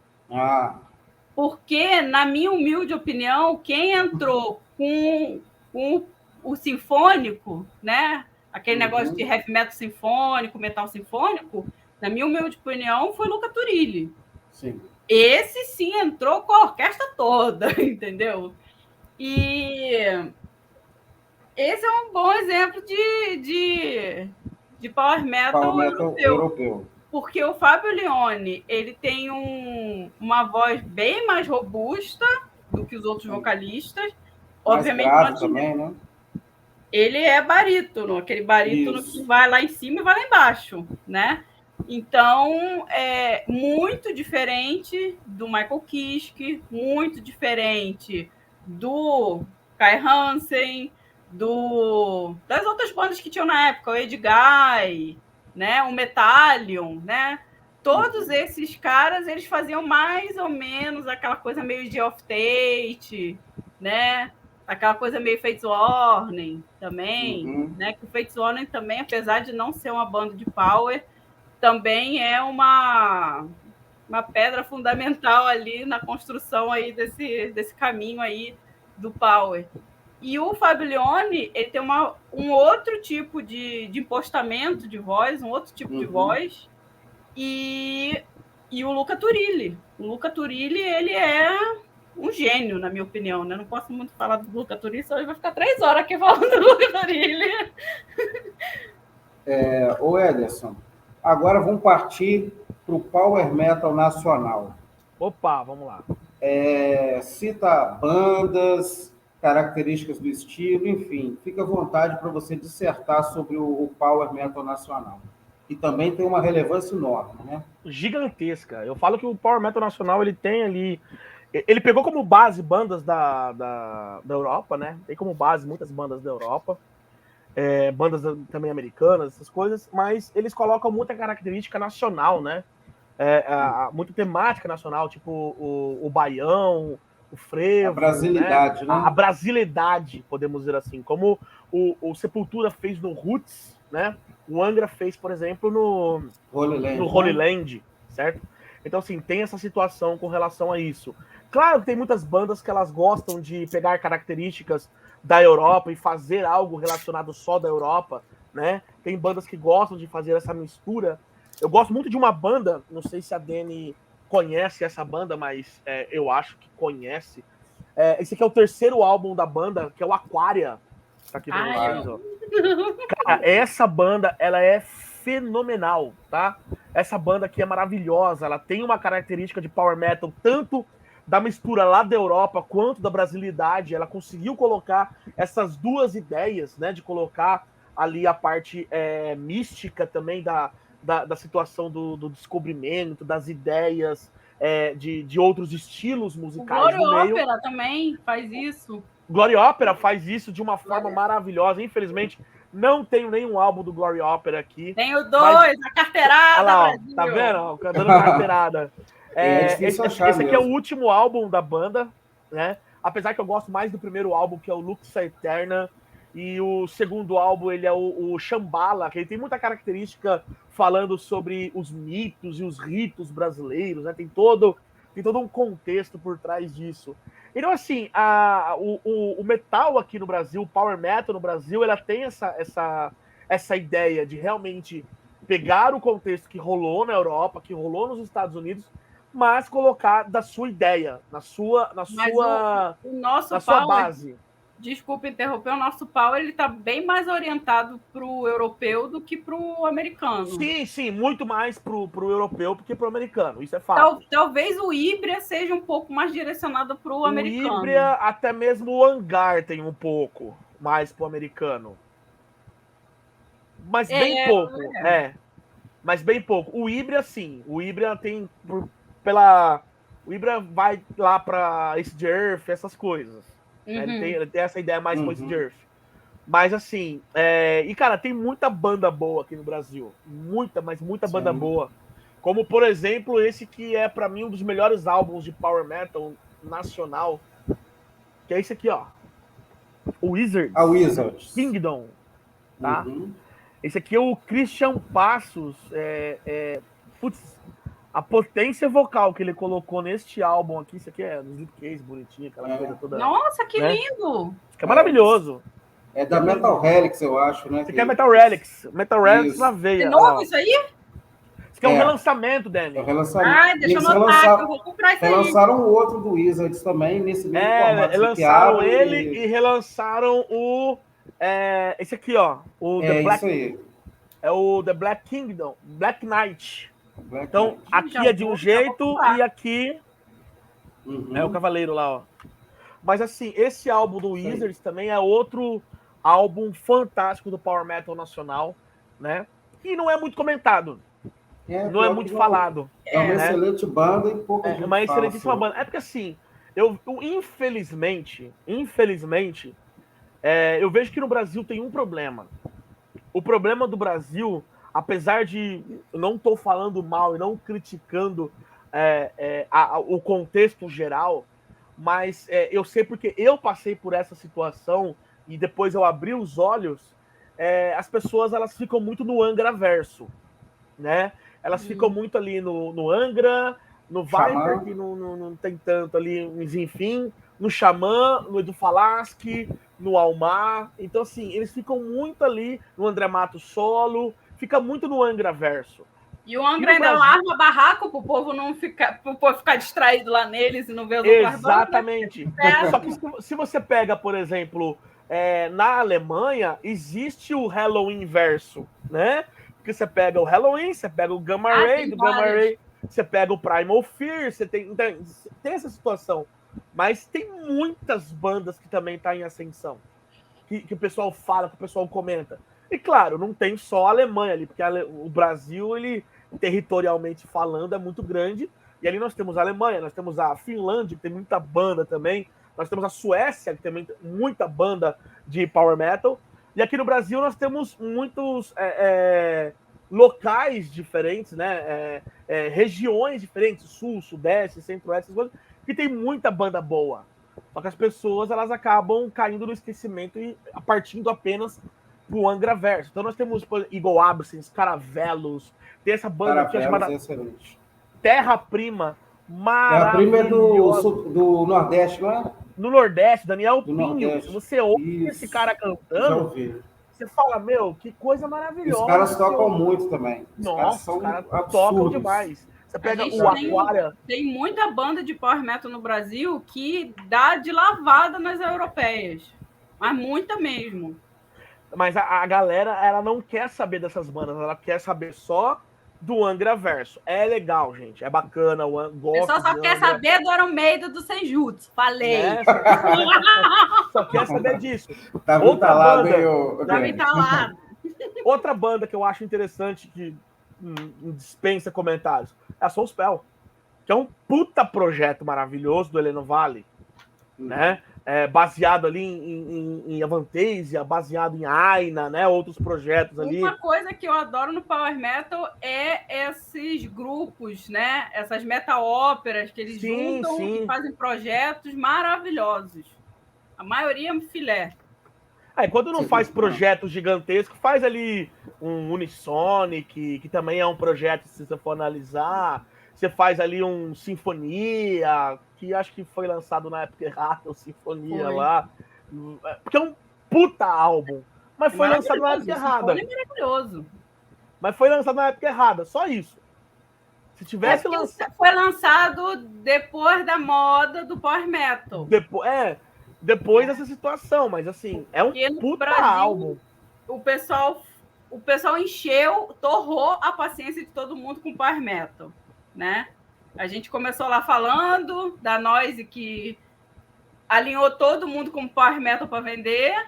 Porque, na minha humilde opinião, quem entrou com o sinfônico, né? Aquele negócio de heavy metal sinfônico, metal sinfônico, na minha humilde opinião, foi Luca Turilli. Sim. Esse sim entrou com a orquestra toda, entendeu? E esse é um bom exemplo de power metal europeu. Porque o Fábio Lione, ele tem uma voz bem mais robusta do que os outros vocalistas. Obviamente, grave também, né? Ele é barítono, aquele barítono que vai lá em cima e vai lá embaixo, né? Então, é muito diferente do Michael Kiske, muito diferente do Kai Hansen, das outras bandas que tinham na época, o Edguy, né? O Metallion, né? Todos esses caras, eles faziam mais ou menos aquela coisa meio de off-tate, né? Aquela coisa meio Fates Warning também, né? Que o Fates Warning também, apesar de não ser uma banda de power, também é uma pedra fundamental ali na construção aí desse caminho aí do power. E o Fábio Lione, ele tem um outro tipo de impostamento de voz, um outro tipo de voz, e o Luca Turilli. O Luca Turilli, ele é um gênio, na minha opinião, né? Não posso muito falar do Luca Turilli, senão ele vai ficar 3 horas aqui falando do Luca Turilli. Ô Ederson, agora vamos partir para o Power Metal nacional. Opa, vamos lá. Cita bandas, características do estilo, enfim, fica à vontade para você dissertar sobre o Power Metal nacional, que também tem uma relevância enorme, né? Gigantesca. Eu falo que o Power Metal nacional, ele tem ali... Ele pegou como base bandas da Europa, né? Tem como base muitas bandas da Europa, bandas também americanas, essas coisas, mas eles colocam muita característica nacional, né? Muita temática nacional, tipo o baião, o frevo. A brasilidade, né? A brasilidade, podemos dizer assim. Como o Sepultura fez no Roots, né? O Angra fez, por exemplo, no Holy Land, certo? Então, assim, tem essa situação com relação a isso. Claro que tem muitas bandas que elas gostam de pegar características da Europa e fazer algo relacionado só da Europa, né? Tem bandas que gostam de fazer essa mistura. Eu gosto muito de uma banda, não sei se a Dani conhece essa banda, mas eu acho que conhece. Esse aqui é o terceiro álbum da banda, que é o Aquaria. Tá aqui no Brasil. Cara, essa banda, ela é fenomenal, tá? Essa banda aqui é maravilhosa, ela tem uma característica de power metal, tanto da mistura lá da Europa quanto da brasilidade. Ela conseguiu colocar essas duas ideias, né? De colocar ali a parte mística também da situação do descobrimento, das ideias de outros estilos musicais. O Glory Opera também faz isso. Glory Opera faz isso de uma forma maravilhosa. Infelizmente, não tenho nenhum álbum do Glory Opera aqui. Tenho dois, a carteirada. Olha lá, tá vendo? Dando carteirada. Esse aqui é o último álbum da banda, né? Apesar que eu gosto mais do primeiro álbum, que é o Lux Aeterna. E o segundo álbum, ele é o Shambhala, que ele tem muita característica falando sobre os mitos e os ritos brasileiros, né? Tem todo um contexto por trás disso. Então, assim, o metal aqui no Brasil, o power metal no Brasil, ela tem essa ideia de realmente pegar o contexto que rolou na Europa, que rolou nos Estados Unidos, mas colocar da sua ideia, na sua base. Desculpa interromper, o nosso power ele está bem mais orientado para o europeu do que para o americano. Sim, muito mais para o europeu do que para o americano, isso é fato. Talvez o Híbria seja um pouco mais direcionado para o americano. O Híbria, até mesmo o Hangar tem um pouco mais para o americano. Mas bem pouco, Mas bem pouco. O Híbria, sim. O Híbria tem o Híbria vai lá para Ace de Earth, essas coisas. Ele tem essa ideia mais coisa de Earth. Mas assim, e cara, tem muita banda boa aqui no Brasil. Muita banda boa. Como, por exemplo, esse que é pra mim um dos melhores álbuns de power metal nacional. Que é esse aqui, ó. O Wizards. Kingdom. Tá? Esse aqui é o Christian Passos. Putz, a potência vocal que ele colocou neste álbum aqui, isso aqui é no slipcase, bonitinho, aquela coisa toda. Nossa, que né? lindo! Fica maravilhoso. É da Metal Helix, eu acho, né? Isso aqui é Metal Relics. Metal Relics Isso. na veia. De novo isso aí? Isso aqui é um relançamento, Dani. É o relançamento. Ai, deixa eu Eles anotar, que eu vou comprar isso aí. relançaram o outro do Wizards também, nesse mesmo formato. Relançaram que ele e relançaram o... esse aqui, ó. O The Black, isso aí. é o The Black Kingdom, Black Knight. Black Então, Knight. aqui é de um jeito e aqui Uhum. é o Cavaleiro lá, ó. Mas assim, esse álbum do Wizards também é outro álbum fantástico do Power Metal nacional, né? E não é muito comentado. Não é muito falado. É uma excelente banda e pouca gente É uma excelentíssima fala banda. É porque assim, eu infelizmente, eu vejo que no Brasil tem um problema. O problema do Brasil, apesar de eu não estou falando mal e não criticando o contexto geral, mas eu sei porque eu passei por essa situação e depois eu abri os olhos, as pessoas elas ficam muito no Angra verso, né? Elas ficam muito ali no Angra, no Viper, que não tem tanto ali, mas enfim, no Xamã, no Edu Falaschi, no Almar. Então, assim, eles ficam muito ali no André Matos solo, fica muito no Angra verso. E o Angra ainda arma barraco pro povo não ficar, pro povo ficar distraído lá neles e não ver os outros. Exatamente. Só que se você pega, por exemplo, na Alemanha, existe o Halloween verso, né? Porque você pega o Halloween, você pega o Gamma Ray, do Gamma Ray, você pega o Primal Fear, você tem essa situação. Mas tem muitas bandas que também tá em ascensão. Que o pessoal fala, que o pessoal comenta. E claro, não tem só a Alemanha ali, porque o Brasil, ele territorialmente falando, é muito grande. E ali nós temos a Alemanha, nós temos a Finlândia, que tem muita banda também. Nós temos a Suécia, que tem muita banda de power metal. E aqui no Brasil nós temos muitos locais diferentes, né? Regiões diferentes, sul, sudeste, centro-oeste, que tem muita banda boa. Só que as pessoas elas acabam caindo no esquecimento e partindo apenas pro Angra verso. Então nós temos Eagle Absence, Caravelos, tem essa banda aqui chamada Terra Prima, maravilhosa. Terra Prima é do Nordeste, não é? No Nordeste, Daniel Pinho. Nordeste. Se você ouve esse cara cantando, você fala, meu, que coisa maravilhosa. Os caras tocam muito também. Nossa, os caras tocam demais. Você pega o Aquária. Tem muita banda de power metal no Brasil que dá de lavada nas europeias. Mas muita mesmo. Mas a galera, ela não quer saber dessas bandas, ela quer saber só do Angra verso. É legal, gente. É bacana. O pessoal só quer saber do Iron Maiden do Senjutsu. Falei. Só quer saber disso. Tá outra talado, banda. Tá bem talado. Outra banda que eu acho interessante que dispensa comentários é a Soulspell, que é um puta projeto maravilhoso do Heleno Vale, né? Baseado ali em Avantasia, baseado em Aina, né? Outros projetos ali. Uma coisa que eu adoro no Power Metal é esses grupos, né? Essas metal óperas que eles juntam e fazem projetos maravilhosos. A maioria é filé. Quando não faz projeto gigantesco, faz ali um Unisonic, que também é um projeto, se você for analisar. Você faz ali um Sinfonia, que acho que foi lançado na época errada, o Sinfonia lá. Porque é um puta álbum. Mas foi lançado na época errada. É maravilhoso. Mas foi lançado na época errada, só isso. Se tivesse lançado. Foi lançado depois da moda do Power Metal. Depois dessa situação, mas assim, é um puta Brasil, álbum. O pessoal encheu, torrou a paciência de todo mundo com Power Metal, né? A gente começou lá falando da Noise que alinhou todo mundo com Power Metal para vender,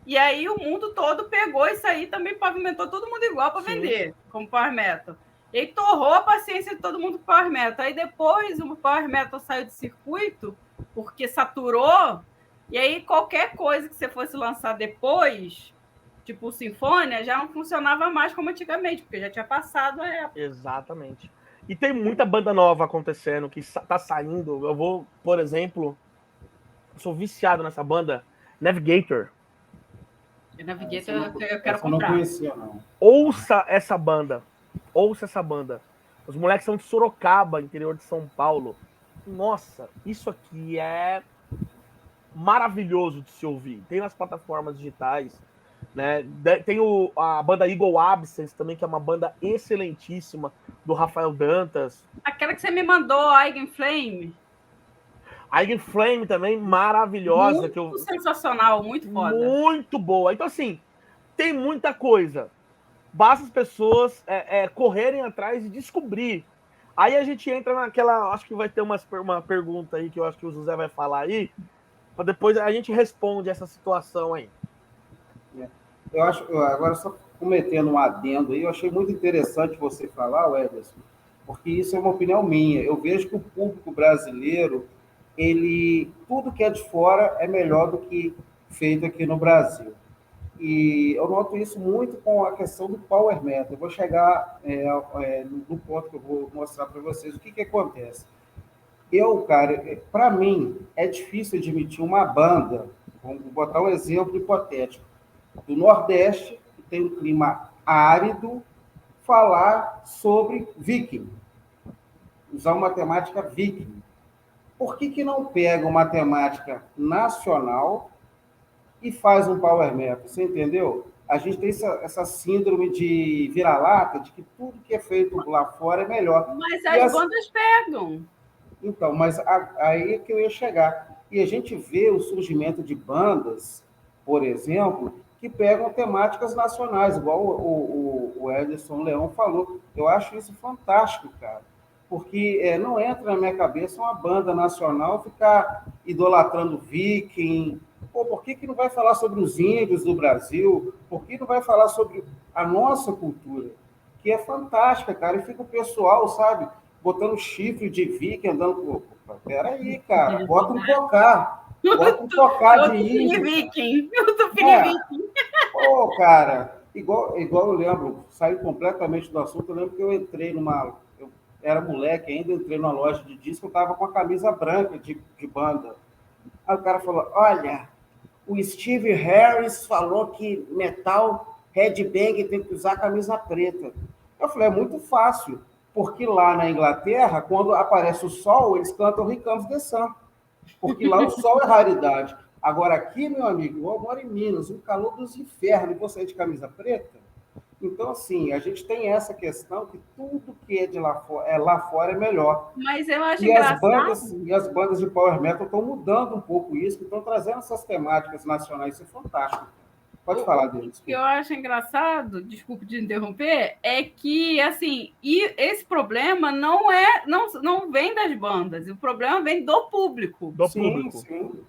e aí o mundo todo pegou isso aí também pavimentou todo mundo igual para vender, como Power Metal. E aí torrou a paciência de todo mundo com Power Metal. Aí depois o Power Metal saiu de circuito porque saturou. E aí, qualquer coisa que você fosse lançar depois, tipo o Sinfonia, já não funcionava mais como antigamente, porque já tinha passado a época. Exatamente. E tem muita banda nova acontecendo, que tá saindo. Eu vou, por exemplo, sou viciado nessa banda, Navigator. Navigator eu quero comprar. Não conhecia, não. Ouça essa banda. Os moleques são de Sorocaba, interior de São Paulo. Nossa, isso aqui é maravilhoso de se ouvir. Tem nas plataformas digitais, né? Tem a banda Eagle Absence também, que é uma banda excelentíssima, do Rafael Dantas. Aquela que você me mandou, Eigen Flame. Eigen Flame também, maravilhosa. Muito sensacional, muito foda. Muito boa. Então, assim, tem muita coisa. Basta as pessoas correrem atrás e descobrir. Aí a gente entra naquela... Acho que vai ter uma pergunta aí que eu acho que o José vai falar aí, para depois a gente responde essa situação aí. Eu acho, agora só cometendo um adendo aí, eu achei muito interessante você falar, Ederson, porque isso é uma opinião minha. Eu vejo que o público brasileiro, tudo que é de fora é melhor do que feito aqui no Brasil. E eu noto isso muito com a questão do Power Metal. Eu vou chegar no ponto que eu vou mostrar para vocês o que acontece. Cara, para mim, é difícil admitir uma banda, vamos botar um exemplo hipotético, do Nordeste, que tem um clima árido, falar sobre viking, usar uma temática viking. Por que não pega uma temática nacional e faz um power metal? Você entendeu? A gente tem essa síndrome de vira-lata, de que tudo que é feito lá fora é melhor. Mas as bandas pegam. Então, mas aí é que eu ia chegar. E a gente vê o surgimento de bandas, por exemplo, que pegam temáticas nacionais, igual o Ederson Leão falou. Eu acho isso fantástico, cara. Porque não entra na minha cabeça uma banda nacional ficar idolatrando viking. Pô, por que não vai falar sobre os índios do Brasil? Por que não vai falar sobre a nossa cultura? Que é fantástica, cara. E fica o pessoal, sabe, botando chifre de viking, andando... Peraí, cara, bota um tocar de índio. Viking. Viking. Pô, cara, igual eu lembro, saiu completamente do assunto, eu lembro que eu entrei eu era moleque ainda, entrei numa loja de disco, eu tava com a camisa branca de banda. Aí o cara falou, olha, o Steve Harris falou que metal, headbang, tem que usar camisa preta. Eu falei, é muito fácil, porque lá na Inglaterra, quando aparece o sol, eles cantam Here Comes the Sun, porque lá o sol é raridade. Agora aqui, meu amigo, eu moro em Minas, um calor dos infernos, e você é de camisa preta? Então, assim, a gente tem essa questão que tudo que é de lá fora é melhor. Mas eu acho engraçado. E as bandas de power metal estão mudando um pouco isso, estão trazendo essas temáticas nacionais, isso é fantástico. Pode falar deles. O que eu acho engraçado, desculpe de interromper, é que, assim, e esse problema não vem das bandas, o problema vem do público. Sim.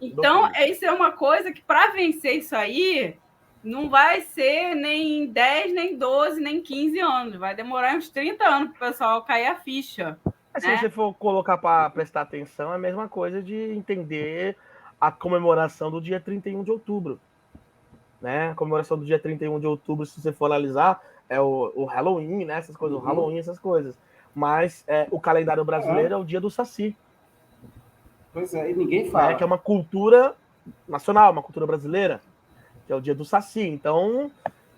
Então, isso é uma coisa que, para vencer isso aí, não vai ser nem 10, nem 12, nem 15 anos. Vai demorar uns 30 anos para o pessoal cair a ficha. Se você for colocar para prestar atenção, é a mesma coisa de entender a comemoração do dia 31 de outubro. Né? A comemoração do dia 31 de outubro, se você for analisar, é o Halloween, né? Essas coisas, o Halloween, essas coisas. Mas o calendário brasileiro é o dia do Saci. Pois é, e ninguém fala. Que é uma cultura nacional, uma cultura brasileira, que é o dia do Saci. Então,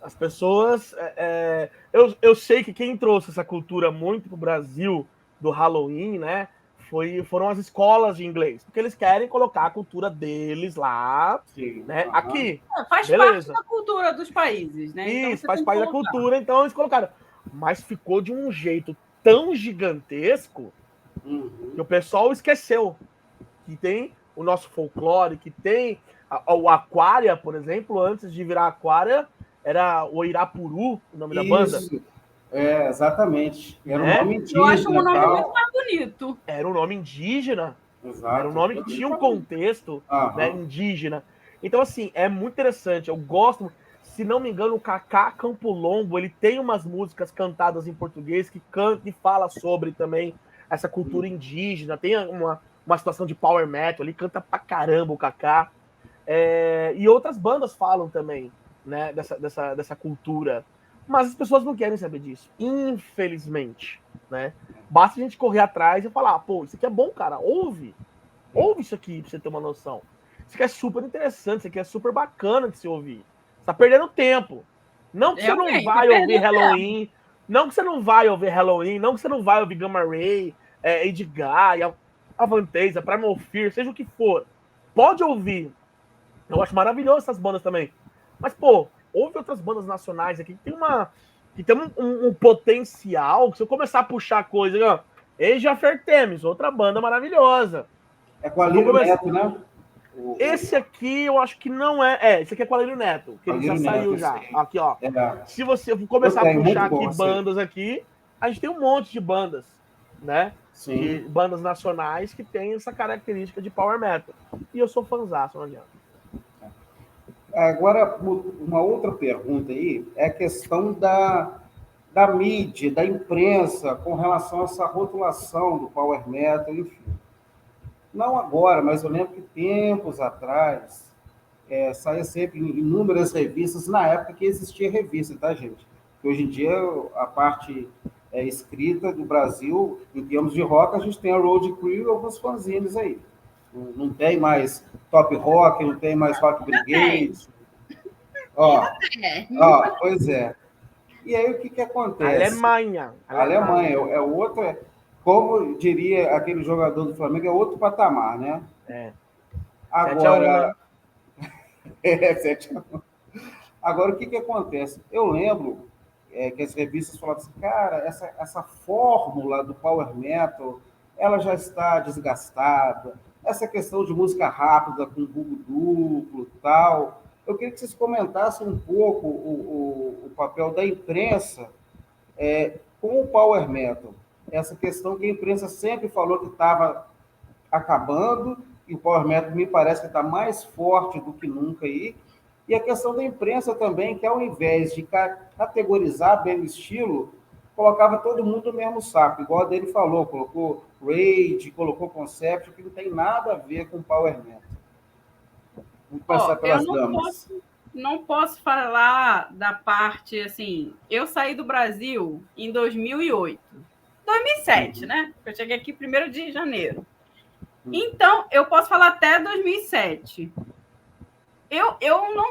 as pessoas... eu sei que quem trouxe essa cultura muito pro Brasil do Halloween, né? Foram as escolas de inglês, porque eles querem colocar a cultura deles lá, sim, né? Aqui. Faz parte da cultura dos países, né? Isso, então, faz parte da cultura, então eles colocaram. Mas ficou de um jeito tão gigantesco que o pessoal esqueceu que tem o nosso folclore, que tem o Aquária, por exemplo, antes de virar Aquária, era o Irapuru, o nome da banda. Exatamente. Era um nome indígena. Eu acho um nome muito mais bonito. Era um nome indígena. Exato. Era um nome que tinha um contexto, né, indígena. Então, assim, é muito interessante. Eu gosto, se não me engano, o Cacá Campolombo, ele tem umas músicas cantadas em português que canta e fala sobre também essa cultura indígena. Tem uma situação de power metal, ele canta pra caramba o Cacá. E outras bandas falam também, né, dessa cultura. Mas as pessoas não querem saber disso, infelizmente, né? Basta a gente correr atrás e falar, pô, isso aqui é bom, cara, ouve isso aqui pra você ter uma noção. Isso aqui é super interessante, isso aqui é super bacana de se ouvir. Você tá perdendo tempo. Não que você não vai ouvir Halloween, Não que você não vai ouvir Halloween, não que você não vai ouvir Gamma Ray, Edgar, Avantasia, Primal Fear, seja o que for. Pode ouvir. Eu acho maravilhoso essas bandas também. Mas, pô, ouve outras bandas nacionais aqui que tem um potencial, que se eu começar a puxar coisa, ó, Age of Artemis, outra banda maravilhosa. É com a Lírio Neto, né? Esse aqui eu acho que não é. Esse aqui é com a Lírio Neto, que ele já saiu já. Aqui, ó. Se você começar a puxar aqui bandas aqui, a gente tem um monte de bandas, né? Sim. De bandas nacionais que tem essa característica de power metal. E eu sou fãzaço, não adianta. Agora, uma outra pergunta aí é a questão da mídia, da imprensa, com relação a essa rotulação do power metal, enfim. Não agora, mas eu lembro que tempos atrás saía sempre em inúmeras revistas, na época que existia revista, tá, gente? Porque hoje em dia a parte escrita do Brasil, em termos de rock, a gente tem a Road Crew e alguns fanzines aí. Não tem mais Top Rock, não tem mais Rock Brigade. Pois é. E aí o que acontece? Alemanha é outra, como diria aquele jogador do Flamengo, é outro patamar, né? Agora, 7-1. Agora, o que acontece? Eu lembro que as revistas falavam assim, cara, essa fórmula do power metal, ela já está desgastada. Essa questão de música rápida, com bugo duplo e tal. Eu queria que vocês comentassem um pouco o papel da imprensa com o power metal. Essa questão que a imprensa sempre falou que estava acabando, e o power metal me parece que está mais forte do que nunca aí. E a questão da imprensa também, que ao invés de categorizar bem o estilo, colocava todo mundo no mesmo saco, igual a dele falou, colocou Rage, colocou Concept, que não tem nada a ver com power metal. Vamos passar pelas damas. Não posso falar da parte, assim, eu saí do Brasil em 2008. 2007, né? Eu cheguei aqui 1º de janeiro. Então, eu posso falar até 2007. Eu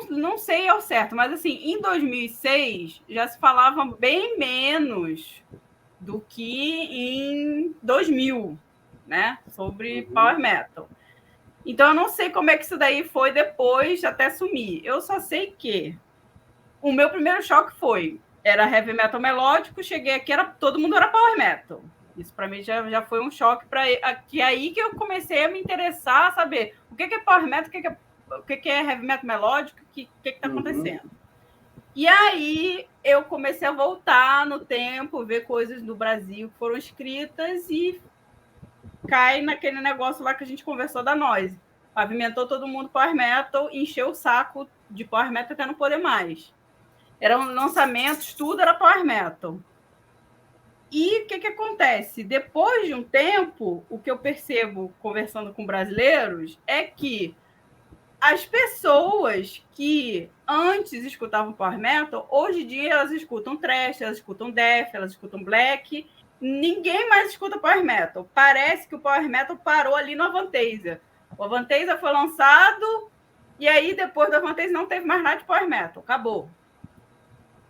não sei ao certo, mas assim, em 2006 já se falava bem menos do que em 2000, né? Sobre power metal. Então, eu não sei como é que isso daí foi depois até sumir. Eu só sei que o meu primeiro choque era heavy metal melódico, cheguei aqui, todo mundo era power metal. Isso para mim já foi um choque, que aí que eu comecei a me interessar, a saber o que é power metal, o que é heavy metal melódico, o que está acontecendo. E aí eu comecei a voltar no tempo, ver coisas do Brasil que foram escritas e cai naquele negócio lá que a gente conversou da Noise. Pavimentou todo mundo power metal, encheu o saco de power metal até não poder mais. Eram lançamentos, tudo era power metal. E o que acontece? Depois de um tempo, o que eu percebo conversando com brasileiros é que as pessoas que antes escutavam power metal, hoje em dia elas escutam thrash, elas escutam death, elas escutam black. Ninguém mais escuta power metal. Parece que o power metal parou ali no Avantasia. O Avantasia foi lançado e aí depois do Avantasia não teve mais nada de power metal. Acabou.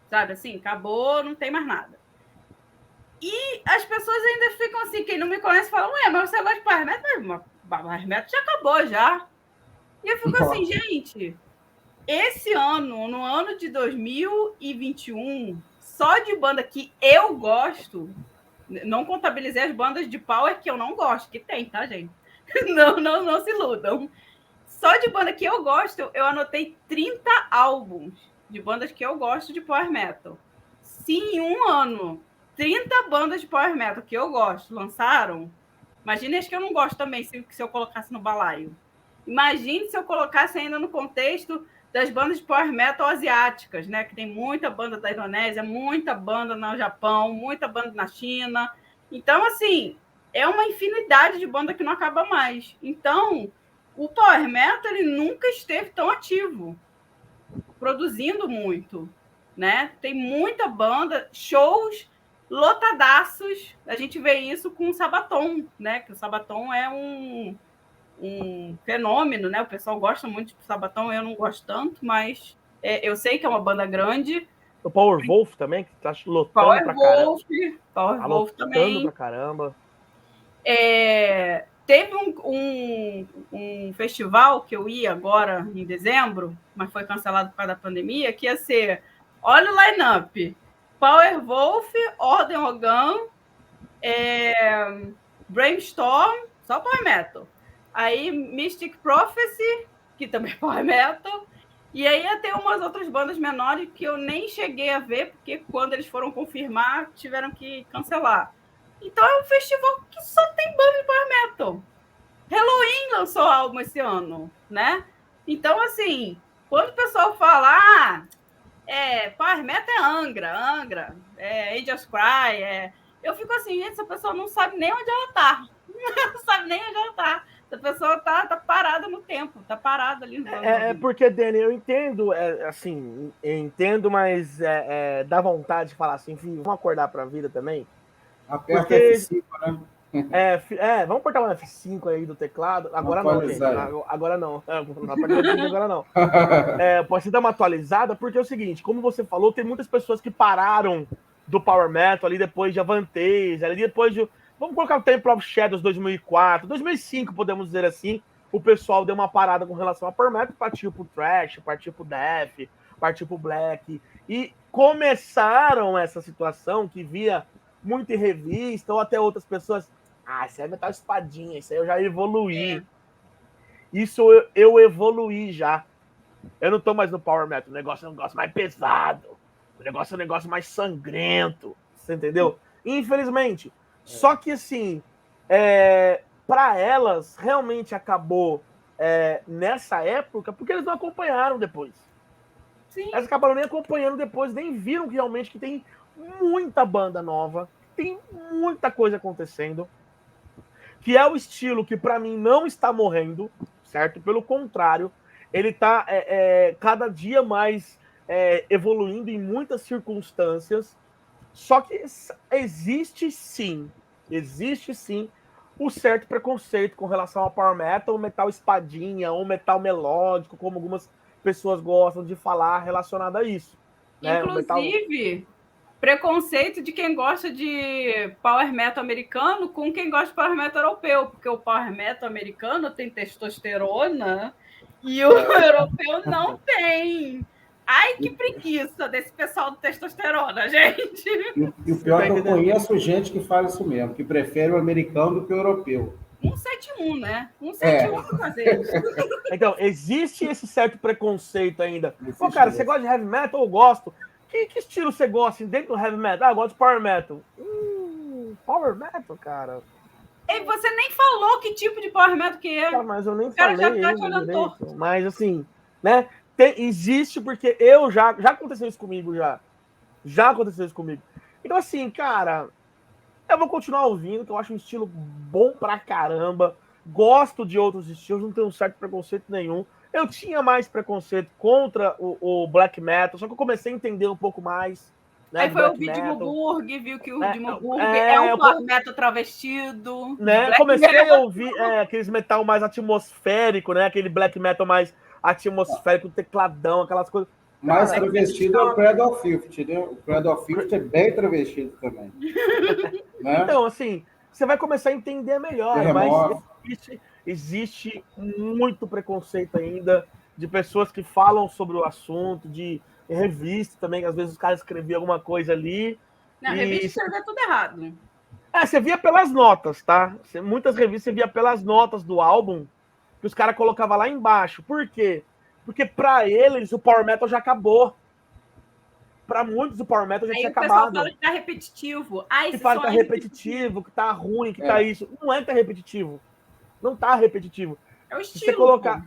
Sabe assim? Acabou, não tem mais nada. E as pessoas ainda ficam assim, quem não me conhece fala, mas você gosta de power metal? Mas power metal já acabou, já. E eu fico assim, gente, esse ano, no ano de 2021, só de banda que eu gosto, não contabilizei as bandas de power que eu não gosto, que tem, tá, gente? Não se iludam. Só de banda que eu gosto, eu anotei 30 álbuns de bandas que eu gosto de power metal. Se em um ano 30 bandas de power metal que eu gosto lançaram, imagine as que eu não gosto também, se eu colocasse no balaio. Imagine se eu colocasse ainda no contexto das bandas de power metal asiáticas, né? Que tem muita banda da Indonésia, muita banda no Japão, muita banda na China. Então, assim, é uma infinidade de banda que não acaba mais. Então, o power metal ele nunca esteve tão ativo, produzindo muito, né? Tem muita banda, shows lotadaços. A gente vê isso com o Sabaton, né? Que o Sabaton é um fenômeno, né? O pessoal gosta muito de Sabaton, eu não gosto tanto, mas eu sei que é uma banda grande, O Powerwolf também, que tá lotando pra caramba. Tá Powerwolf lotando também. pra caramba. Teve um festival que eu ia agora em dezembro, mas foi cancelado por causa da pandemia, que ia ser, olha o line-up, Powerwolf, Ordem Ogã, Brainstorm, só Power Metal. Aí Mystic Prophecy, que também é Power Metal. E aí ia ter umas outras bandas menores que eu nem cheguei a ver, porque quando eles foram confirmar, tiveram que cancelar. Então é um festival que só tem banda de Power Metal. Halloween lançou álbum esse ano, né? Então, assim, quando o pessoal fala, Power Metal é Angra, Angels Cry, eu fico assim, gente, essa pessoa não sabe nem onde ela tá. Não sabe nem onde ela tá. Essa pessoa tá parada no tempo, tá parada ali no porque, Dani, eu entendo, assim, mas dá vontade de falar assim, filho, vamos acordar pra vida também. Aperta F5, né? Vamos apertar um F5 aí do teclado. Agora não, gente. Agora não. Não aperta F5 agora não. Pode dar uma atualizada, porque é o seguinte, como você falou, tem muitas pessoas que pararam do Power Metal ali depois de Avantasia, ali depois de... Vamos colocar o Temple of Shadows 2004, 2005, podemos dizer assim. O pessoal deu uma parada com relação a Power Metal, partiu pro Thrash, partiu pro Death, partiu pro Black. E começaram essa situação que via muito em revista, ou até outras pessoas... isso aí é metal espadinha, isso aí eu já evoluí. Isso eu evoluí já. Eu não tô mais no Power Metal, o negócio é um negócio mais pesado. O negócio é um negócio mais sangrento. Você entendeu? Infelizmente. Só que, assim, para elas, realmente acabou nessa época, porque eles não acompanharam depois. Sim. Elas acabaram nem acompanhando depois, nem viram que realmente que tem muita banda nova, tem muita coisa acontecendo, que é o estilo que, para mim, não está morrendo, certo? Pelo contrário, ele está cada dia mais evoluindo em muitas circunstâncias. Só que existe sim o certo preconceito com relação ao Power Metal, metal espadinha, ou metal melódico, como algumas pessoas gostam de falar relacionado a isso. Né? Inclusive, preconceito de quem gosta de Power Metal americano com quem gosta de Power Metal europeu, porque o Power Metal americano tem testosterona e o europeu não tem. Ai, que preguiça desse pessoal do testosterona, gente. E o pior é que eu conheço gente que fala isso mesmo, que prefere o americano do que o europeu. 171, né? 171 pra fazer isso. Então, existe esse certo preconceito ainda. Pô, cara, você gosta de heavy metal? Eu gosto. Que estilo você gosta dentro do heavy metal? Eu gosto de power metal. Power metal, cara. E você nem falou que tipo de power metal que é. Cara, mas eu nem falei já tá te olhando torto. Mas assim, né? Existe porque já aconteceu isso comigo já. Já aconteceu isso comigo. Então assim, cara, eu vou continuar ouvindo, que eu acho um estilo bom pra caramba. Gosto de outros estilos, não tenho um certo preconceito nenhum. Eu tinha mais preconceito contra o black metal, só que eu comecei a entender um pouco mais. Né, aí foi ouvir Dimmu Borgir, viu que o Dimmu Borgir um power metal travestido. Né? Comecei a ouvir aqueles metal mais atmosférico, né? Aquele black metal mais atmosférico, tecladão, aquelas coisas. Mais travestido é o Cradle of Filth, né? O Cradle of Filth é bem travestido também. Né? Então, assim, você vai começar a entender melhor, mas existe muito preconceito ainda de pessoas que falam sobre o assunto, de revista também, que às vezes os caras escreviam alguma coisa ali. Não, revista escrevia tudo errado. Você via pelas notas, tá? Muitas revistas você via pelas notas do álbum, que os caras colocavam lá embaixo. Por quê? Porque para eles o Power Metal já acabou. Para muitos o Power Metal já tinha acabado. Aí o pessoal fala que tá repetitivo. Que fala que tá repetitivo, que tá ruim, que tá isso. Não é que tá repetitivo. Não tá repetitivo. É o estilo. Se você colocar...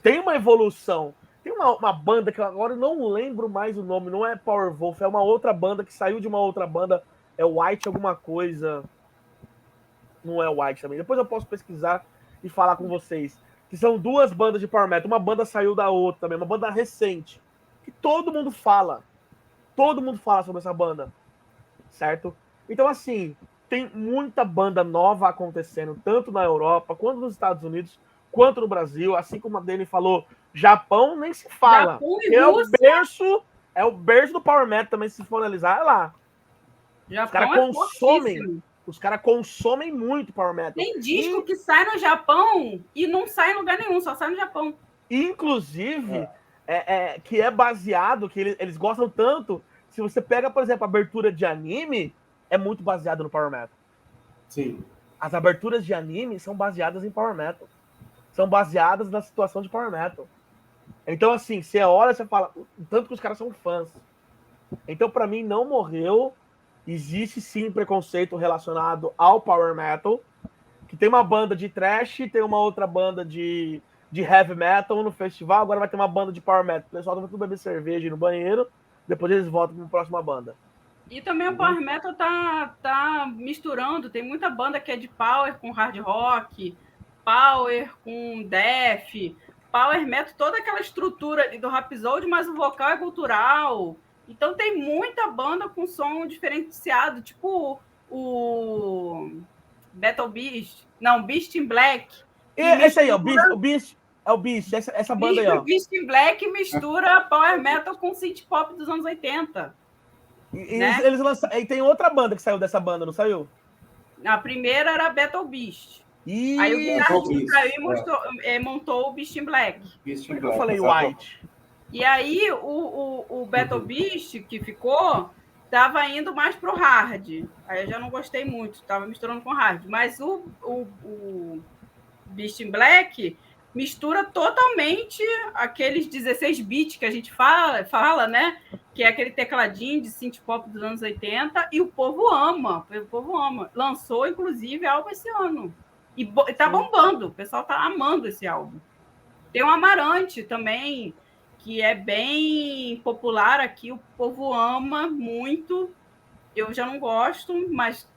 Tem uma evolução. Tem uma banda que agora eu não lembro mais o nome, não é Powerwolf, é uma outra banda que saiu de uma outra banda, é White alguma coisa. Não é White também. Depois eu posso pesquisar e falar com vocês. Que são duas bandas de Power Metal. Uma banda saiu da outra também, uma banda recente. Que todo mundo fala. Todo mundo fala sobre essa banda. Certo? Então, assim, tem muita banda nova acontecendo, tanto na Europa, quanto nos Estados Unidos, quanto no Brasil. Assim como a Dani falou, Japão nem se fala. É o berço é o berço do Power Metal também, se for analisar, é lá. Japão Os caras fortíssimo. Os caras consomem muito Power Metal. Tem disco que sai no Japão e não sai em lugar nenhum, só sai no Japão. Inclusive, que é baseado, que eles gostam tanto. Se você pega, por exemplo, a abertura de anime, é muito baseado no Power Metal. Sim. As aberturas de anime são baseadas em Power Metal. São baseadas na situação de Power Metal. Então, assim, você olha, você fala, tanto que os caras são fãs. Então, pra mim, não morreu. Existe sim preconceito relacionado ao Power Metal. Que tem uma banda de thrash, tem uma outra banda de heavy metal no festival, agora vai ter uma banda de Power Metal. O pessoal vai tudo beber cerveja no banheiro, depois eles voltam para a próxima banda. E também o Power Metal tá misturando, tem muita banda que é de Power com hard rock, Power com Death, Power Metal, toda aquela estrutura ali do Rhapsody, mas o vocal é cultural. Então tem muita banda com som diferenciado, tipo o Battle Beast, não, Beast in Black. Esse aí, ó, o Beast, essa banda aí, ó. Beast in Black mistura Power Metal com synth pop dos anos 80. Né? Eles lançaram, e tem outra banda que saiu dessa banda, não saiu? A primeira era Battle Beast. Aí o guitarrista saiu e montou o Beast in Black. Beast in Por que Black, eu falei exatamente. White? E aí o Battle Beast, que ficou, tava indo mais pro hard. Aí eu já não gostei muito, tava misturando com hard. Mas o Beast in Black mistura totalmente aqueles 16 bits que a gente fala, né? Que é aquele tecladinho de synth pop dos anos 80, e o povo ama. Lançou, inclusive, álbum esse ano. E tá bombando, o pessoal tá amando esse álbum. Tem o Amarante também, que é bem popular aqui, o povo ama muito. Eu já não gosto, mas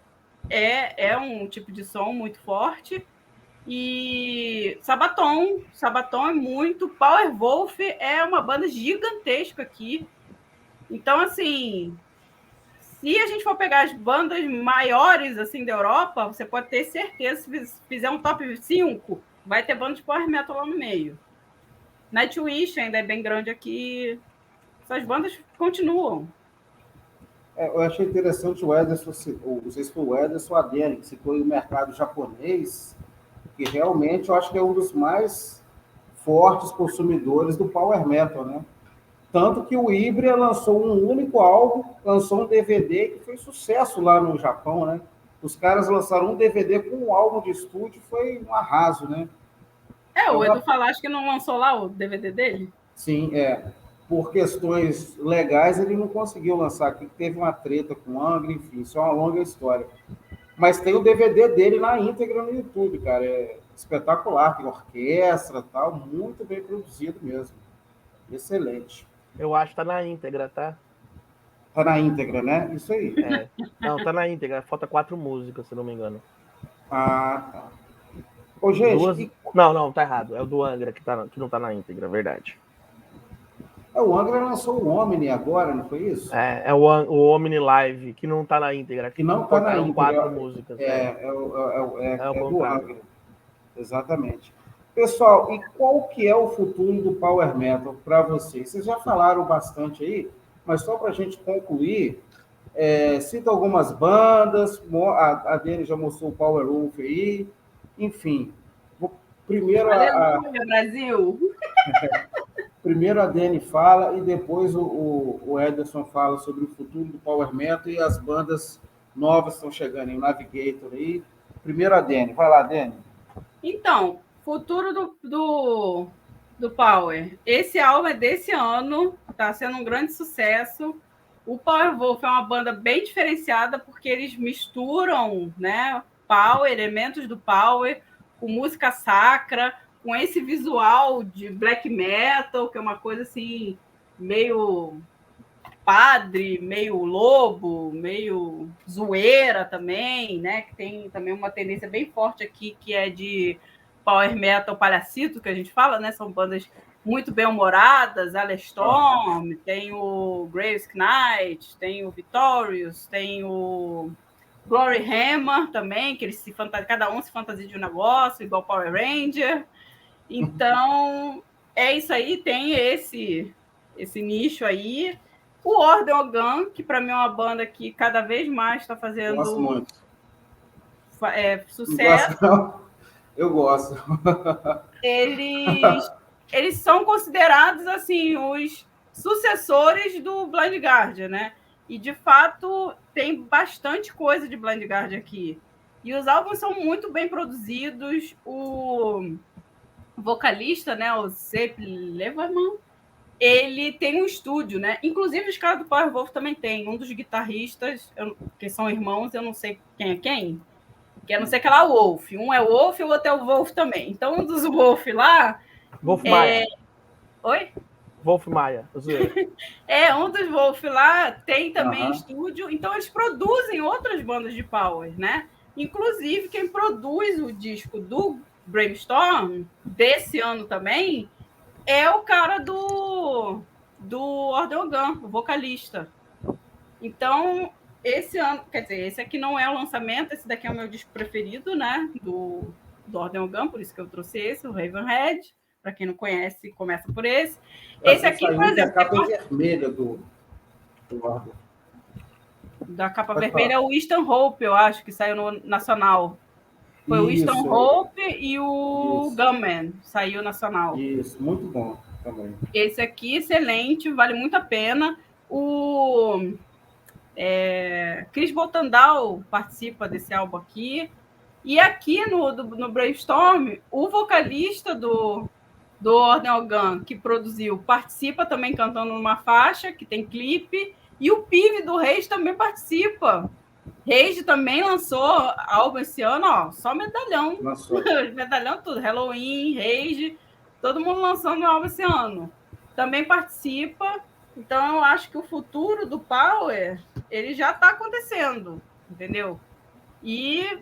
é um tipo de som muito forte. E Sabaton é muito. Powerwolf é uma banda gigantesca aqui. Então, assim, se a gente for pegar as bandas maiores assim da Europa, você pode ter certeza, se fizer um top 5, vai ter banda de Power Metal lá no meio. Nightwish ainda é bem grande aqui. Essas bandas continuam. Eu achei interessante o Ederson, não sei se foi o Ederson ou a Dani, que citou o mercado japonês, que realmente eu acho que é um dos mais fortes consumidores do Power Metal, né? Tanto que o Hybria lançou um único álbum, lançou um DVD que foi sucesso lá no Japão, né? Os caras lançaram um DVD com um álbum de estúdio, foi um arraso, né? O Edu Falaschi que não lançou lá o DVD dele? Sim, por questões legais ele não conseguiu lançar aqui, teve uma treta com o Angra, enfim, isso é uma longa história. Mas tem o DVD dele na íntegra no YouTube, cara, é espetacular, tem orquestra e tal, muito bem produzido mesmo, excelente. Eu acho que tá na íntegra, tá? Tá na íntegra, né? Isso aí. Não, tá na íntegra, falta 4 músicas, se não me engano. Ah, tá. Ô, gente... Não, tá errado, é o do Angra que não tá na íntegra, verdade. O Angra lançou o Omni agora, não foi isso? É o Omni Live, que não tá na íntegra. Que não tá na íntegra. 4 músicas. É do Angra. Exatamente. Pessoal, e qual que é o futuro do Power Metal para vocês? Vocês já falaram bastante aí, mas só para a gente concluir, cita algumas bandas, a Dani já mostrou o Power Wolf aí, enfim. Primeiro Brasil! Primeiro a Dani fala e depois o Ederson fala sobre o futuro do Power Metal e as bandas novas que estão chegando, o Navigator aí. Primeiro a Dani. Vai lá, Dani. Então, futuro do Power. Esse álbum é desse ano, está sendo um grande sucesso. O Powerwolf é uma banda bem diferenciada porque eles misturam, né, Power, elementos do Power, com música sacra, com esse visual de black metal, que é uma coisa assim, meio padre, meio lobo, meio zoeira também, né? Que tem também uma tendência bem forte aqui, que é de power metal palhacito, que a gente fala, né? São bandas muito bem-humoradas, Alestorm, tem o Graves Knight, tem o Victorious, tem o Glory Hammer também, que eles cada um se fantasia de um negócio, igual Power Ranger. Então, é isso aí, tem esse nicho aí. O Ordem Ogan, que para mim é uma banda que cada vez mais está Gosto fazendo muito. Não sucesso. gosto, não? Eu gosto. Eles são considerados assim os sucessores do Blind Guardian, né? E de fato tem bastante coisa de Blind Guardian aqui. E os álbuns são muito bem produzidos. O vocalista, né, o Sepp Leverman, ele tem um estúdio, né? Inclusive os caras do Powerwolf também tem. Um dos guitarristas, que são irmãos, eu não sei quem é quem, que é não sei que lá, Wolf. Um é Wolf e o outro é o Wolf também. Então, um dos Wolf lá. Wolf Maia. Oi? Wolf Maia. Um dos Wolf lá tem também estúdio. Então, eles produzem outras bandas de Power, né? Inclusive, quem produz o disco do Brainstorm, desse ano também, é o cara do Ordem Ogan, o vocalista. Então, esse ano, quer dizer, esse aqui não é o lançamento, esse daqui é o meu disco preferido, né? Do Ordem Ogan, por isso que eu trouxe esse, o Ravenhead. Para quem não conhece, começa por esse. Esse aqui, por exemplo. A capa vermelha do Ordem. Da capa vermelha é o Easton Hope, eu acho, que saiu no Nacional. Foi o Easton Hope e o Gunman, saiu nacional. Isso, muito bom também. Esse aqui, excelente, vale muito a pena. O Chris Botandal participa desse álbum aqui. E aqui no Brainstorm, o vocalista do Ordem Ogan, que produziu, participa também cantando numa faixa, que tem clipe. E o Pive do Reis também participa. Reis também lançou álbum esse ano, ó, só medalhão. Medalhão tudo, Halloween, Reis, todo mundo lançando álbum esse ano. Também participa. Então, eu acho que o futuro do Power, ele já está acontecendo, entendeu? E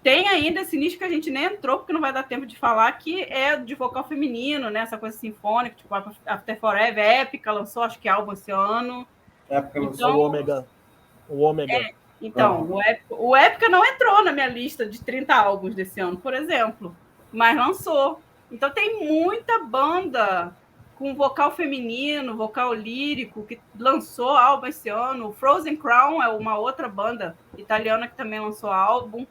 tem ainda esse nicho que a gente nem entrou, porque não vai dar tempo de falar, que é de vocal feminino, né? Essa coisa sinfônica, tipo After Forever, Épica lançou, acho que álbum esse ano. Épica lançou o Ômega. Então, o Épica não entrou na minha lista de 30 álbuns desse ano, por exemplo, mas lançou. Então tem muita banda com vocal feminino, vocal lírico, que lançou álbum esse ano. O Frozen Crown é uma outra banda italiana que também lançou álbum,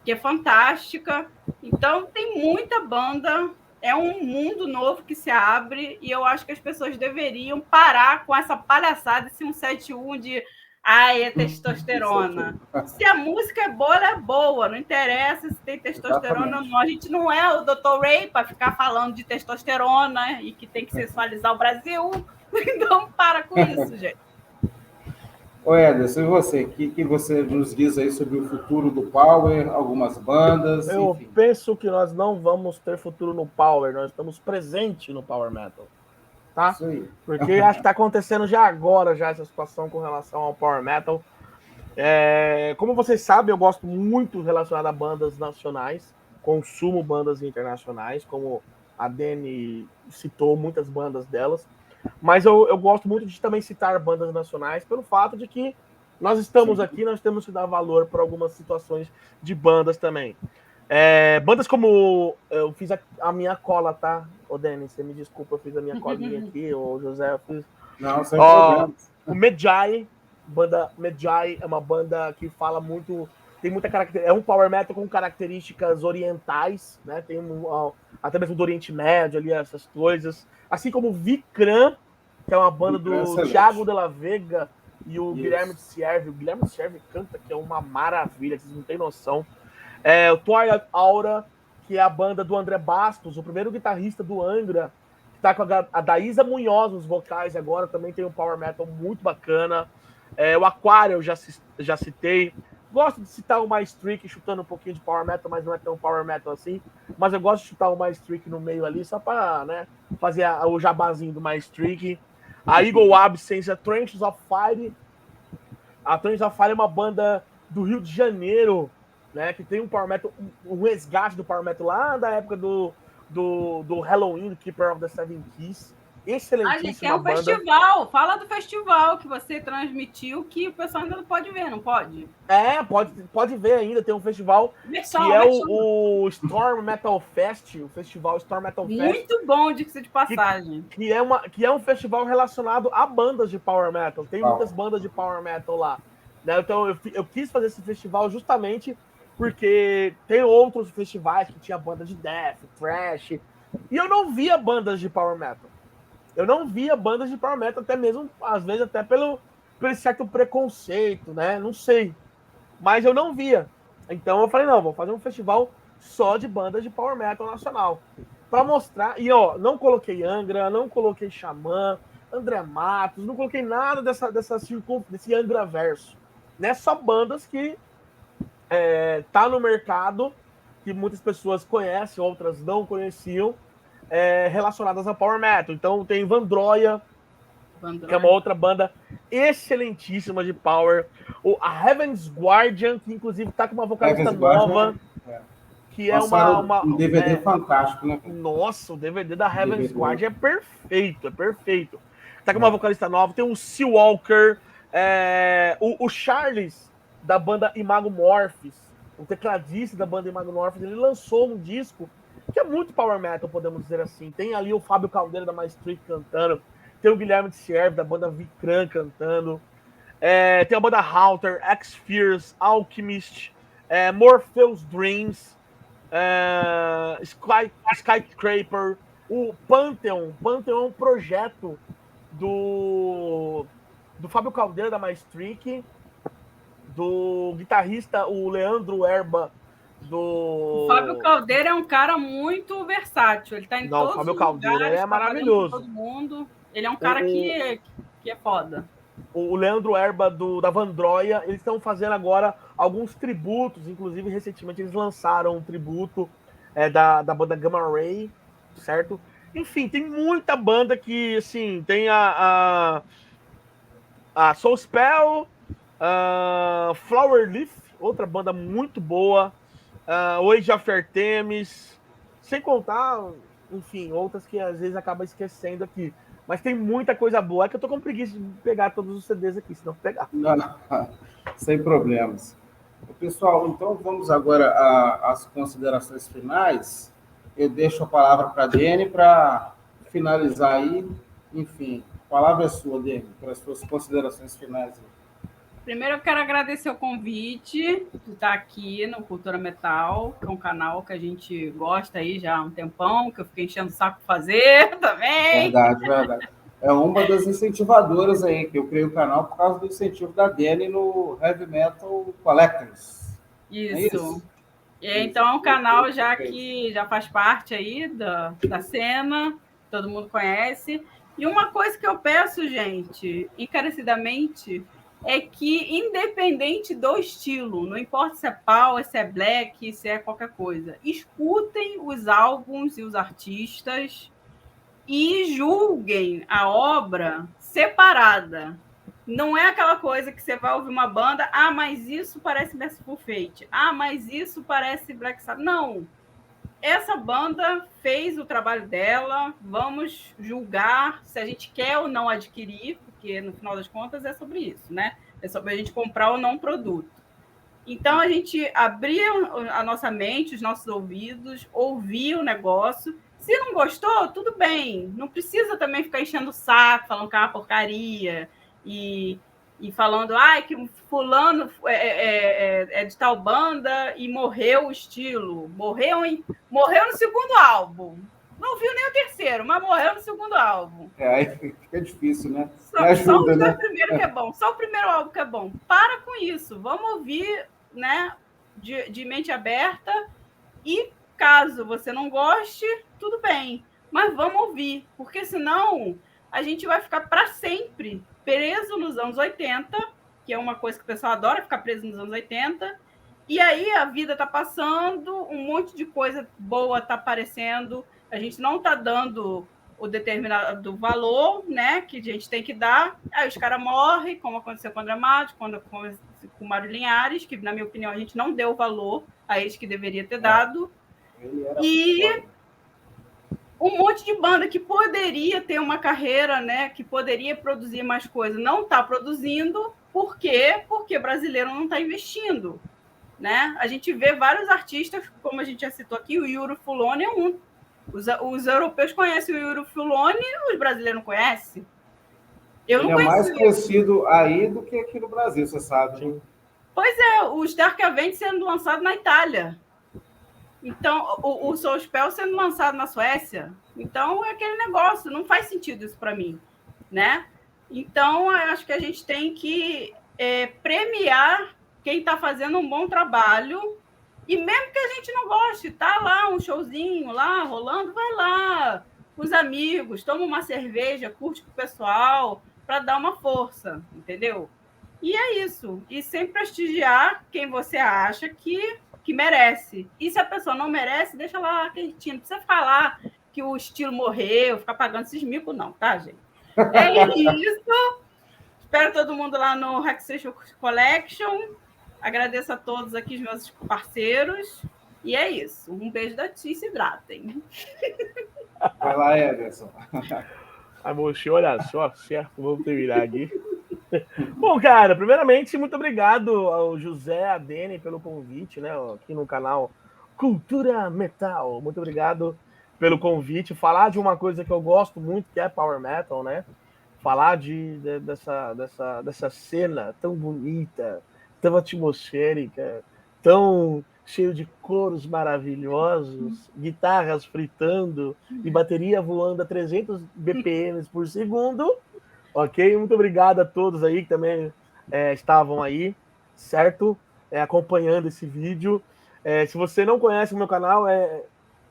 que é fantástica. Então tem muita banda, é um mundo novo que se abre, e eu acho que as pessoas deveriam parar com essa palhaçada, esse 171 de é testosterona. Se a música é boa, ela é boa. Não interessa se tem testosterona ou não. A gente não é o Dr. Ray para ficar falando de testosterona e que tem que sensualizar o Brasil. Então, para com isso, gente. Ô, Ederson, e você? O que você nos diz aí sobre o futuro do Power, algumas bandas? Eu penso que nós não vamos ter futuro no Power. Nós estamos presentes no Power Metal. Tá? Porque acho que está acontecendo já agora essa situação com relação ao Power Metal. Como vocês sabem, eu gosto muito relacionado a bandas nacionais, consumo bandas internacionais, como a Dani citou muitas bandas delas, mas eu gosto muito de também citar bandas nacionais pelo fato de que nós estamos aqui, nós temos que dar valor para algumas situações de bandas também. Bandas como... Eu fiz a minha cola, tá? Ô, Denis, você me desculpa, eu fiz a minha colinha aqui. Ô, José, eu fiz... Não, sem problema. O Medjai, banda Medjai é uma banda que fala muito... Tem muita característica... É um power metal com características orientais, né? Tem até mesmo do Oriente Médio ali, essas coisas. Assim como o Vikram, que é uma banda do Thiago de la Vega e o Guilherme de Sierve. O Guilherme de Sierve canta, que é uma maravilha, vocês não têm noção. O Twilight Aura, que é a banda do André Bastos, o primeiro guitarrista do Angra, que tá com a Daísa Munhoz nos vocais agora, também tem um power metal muito bacana. O Aquário eu já citei. Gosto de citar o Maestric chutando um pouquinho de power metal, mas não é tão power metal assim. Mas eu gosto de chutar o Maestric no meio ali, só para, né, fazer o jabazinho do Maestric. A Eagle Absence, a Trenches of Fire. A Trenches of Fire é uma banda do Rio de Janeiro, né, que tem um power metal, um resgate do power metal lá da época do Halloween, do Keeper of the Seven Keys. excelentíssima Tem um banda. festival. Fala do festival que você transmitiu, que o pessoal ainda não pode ver, não pode? Pode ver ainda, tem um festival que é o Storm Metal Fest, o festival Storm Metal Fest. Muito bom, diga-se de passagem. Que é um festival relacionado a bandas de Power Metal. Tem muitas bandas de Power Metal lá. Né? Então eu quis fazer esse festival justamente porque tem outros festivais que tinha banda de death, thrash, e eu não via bandas de Power Metal. Eu não via bandas de Power Metal, até mesmo, às vezes, até pelo certo preconceito, né? Não sei. Mas eu não via. Então eu falei, não, vou fazer um festival só de bandas de Power Metal nacional. Pra mostrar. E, ó, não coloquei Angra, não coloquei Xamã, André Matos, não coloquei nada desse Angra verso. Né? Só bandas que tá no mercado, que muitas pessoas conhecem, outras não conheciam, relacionadas a Power Metal. Então tem Vandroia, que é uma outra banda excelentíssima de Power. A Heaven's Guardian, que inclusive tá com uma vocalista nova. Que é um DVD fantástico, né? Nossa, o DVD da Heaven's Guardian é perfeito, é perfeito. Tá com uma vocalista nova, tem o Seawalker, o Charles, da banda Imago Morphis, o tecladista da banda Imago Morphis, ele lançou um disco que é muito Power Metal, podemos dizer assim. Tem ali o Fábio Caldeira da Maestria cantando, tem o Guilherme de Sierve da banda Vicran cantando, tem a banda Halter, X-Fears, Alchemist, Morpheus Dreams, Skyscraper, o Pantheon. Pantheon é um projeto do Fábio Caldeira da Maestric, do guitarrista o Leandro Erba O Fábio Caldeira é um cara muito versátil. Ele tá em todos Fábio os Caldeira lugares, é maravilhoso. todo mundo. Ele é um cara que é foda. O Leandro Erba da Vandroia, eles estão fazendo agora alguns tributos, inclusive recentemente eles lançaram um tributo da banda Gamma Ray, certo? Enfim, tem muita banda que, assim, tem a Soul Spell, Flower Leaf, outra banda muito boa, o Age of Artemis, sem contar, enfim, outras que às vezes acaba esquecendo aqui. Mas tem muita coisa boa. É que eu tô com preguiça de pegar todos os CDs aqui, senão vou pegar. Não, sem problemas. Pessoal, então vamos agora às considerações finais. Eu deixo a palavra para a Dene para finalizar aí. Enfim, a palavra é sua, Dene, para as suas considerações finais. Primeiro, eu quero agradecer o convite de estar aqui no Cultura Metal, que é um canal que a gente gosta aí já há um tempão, que eu fiquei enchendo o saco fazer também. Verdade. É uma das incentivadoras aí, que eu criei o canal por causa do incentivo da Dene no Heavy Metal Collectors. Isso. Então, é um canal já que já faz parte aí da cena, todo mundo conhece. E uma coisa que eu peço, gente, encarecidamente, é que, independente do estilo, não importa se é power, se é black, se é qualquer coisa, escutem os álbuns e os artistas e julguem a obra separada. Não é aquela coisa que você vai ouvir uma banda, mas isso parece Mercyful Fate, mas isso parece Black Sabbath. Não. Essa banda fez o trabalho dela, vamos julgar se a gente quer ou não adquirir, porque no final das contas é sobre isso, né? É sobre a gente comprar ou não um produto. Então a gente abrir a nossa mente, os nossos ouvidos, ouvir o negócio. Se não gostou, tudo bem. Não precisa também ficar enchendo o saco, falando que é uma porcaria e falando que fulano é de tal banda e morreu o estilo. Morreu no segundo álbum. Não viu nem o terceiro, mas morreu no segundo álbum. Aí fica difícil, né? Só os dois primeiros que é bom. Só o primeiro álbum que é bom. Para com isso. Vamos ouvir, né, de mente aberta. E caso você não goste, tudo bem. Mas vamos ouvir. Porque senão a gente vai ficar para sempre preso nos anos 80, que é uma coisa que o pessoal adora, ficar preso nos anos 80. E aí a vida está passando, um monte de coisa boa está aparecendo, a gente não está dando o determinado valor, né, que a gente tem que dar. Aí os caras morrem, como aconteceu com o André Matos, com o Mário Linhares, que, na minha opinião, a gente não deu o valor a eles que deveria ter dado. um monte de banda que poderia ter uma carreira, né? Que poderia produzir mais coisa, não está produzindo. Por quê? Porque brasileiro não está investindo, né? A gente vê vários artistas, como a gente já citou aqui, o Yuri Fuloni é um. Os europeus conhecem o Yuri Fuloni, os brasileiros não conhecem. Eu Ele não é mais conheço. conhecido aí do que aqui no Brasil, você sabe. Sim. Pois é, o Stark Avent sendo lançado na Itália. Então, o Soulspell sendo lançado na Suécia. Então, é aquele negócio, não faz sentido isso para mim, né? Então, eu acho que a gente tem que premiar quem está fazendo um bom trabalho, e mesmo que a gente não goste, tá lá um showzinho lá rolando, vai lá com os amigos, toma uma cerveja, curte com o pessoal, para dar uma força, entendeu? E é isso. E sempre prestigiar quem você acha que merece. E se a pessoa não merece, deixa lá quietinho. Não precisa falar que o estilo morreu, ficar pagando esses micos, não, tá, gente? É isso. Espero todo mundo lá no Hackstation Collection. Agradeço a todos aqui, os meus parceiros. E é isso. Um beijo da Tia, se hidratem. Vai lá, Ederson. A mochi, olha só, certo, vamos terminar aqui. Bom, cara, primeiramente, muito obrigado ao José, a Dene pelo convite, né, aqui no canal Cultura Metal. Muito obrigado pelo convite. Falar de uma coisa que eu gosto muito, que é Power Metal, né? Falar dessa cena tão bonita, tão atmosférica, tão cheio de coros maravilhosos, guitarras fritando e bateria voando a 300 BPM por segundo. Ok? Muito obrigado a todos aí que também estavam aí, certo? Acompanhando esse vídeo. Se você não conhece o meu canal,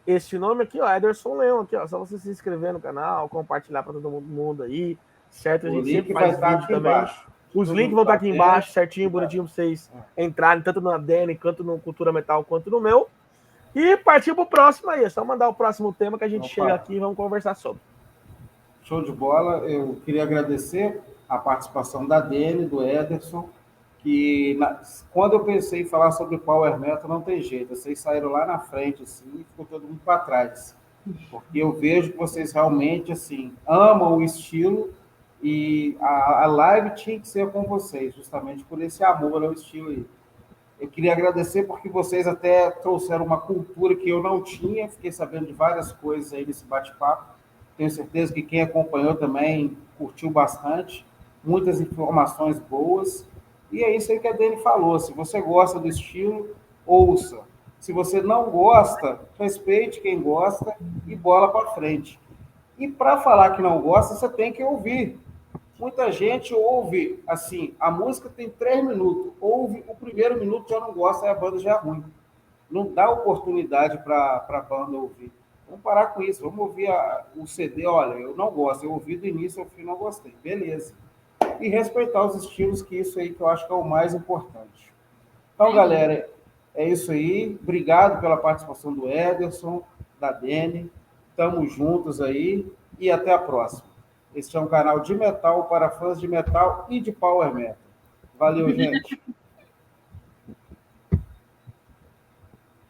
este nome aqui, ó, Ederson Leão, aqui, ó, só você se inscrever no canal, compartilhar para todo mundo aí, certo? A gente sempre faz vídeo também. Embaixo. Os links vão estar aqui embaixo, certinho, bonitinho, para vocês entrarem, tanto na Dene, quanto no Cultura Metal, quanto no meu. E partir pro próximo aí, é só mandar o próximo tema que a gente chega aqui e vamos conversar sobre. Show de bola. Eu queria agradecer a participação da Dene, do Ederson, que quando eu pensei em falar sobre Power Metal, não tem jeito. Vocês saíram lá na frente, assim, e ficou todo mundo para trás. Porque eu vejo que vocês realmente, assim, amam o estilo e a live tinha que ser com vocês, justamente por esse amor ao estilo aí. Eu queria agradecer porque vocês até trouxeram uma cultura que eu não tinha, fiquei sabendo de várias coisas aí nesse bate-papo. Tenho certeza que quem acompanhou também curtiu bastante, muitas informações boas. E é isso aí que a Dani falou. Se você gosta do estilo, ouça. Se você não gosta, respeite quem gosta e bola para frente. E para falar que não gosta, você tem que ouvir. Muita gente ouve, assim, a música tem 3 minutos, ouve o primeiro minuto, já não gosta, aí a banda já é ruim. Não dá oportunidade para a banda ouvir. Vamos parar com isso, vamos ouvir o CD, olha, eu não gosto, eu ouvi do início ao fim, não gostei, beleza. E respeitar os estilos, que isso aí que eu acho que é o mais importante. Então, galera, é isso aí, obrigado pela participação do Ederson, da Dene, estamos juntos aí e até a próxima. Este é um canal de metal para fãs de metal e de power metal. Valeu, gente!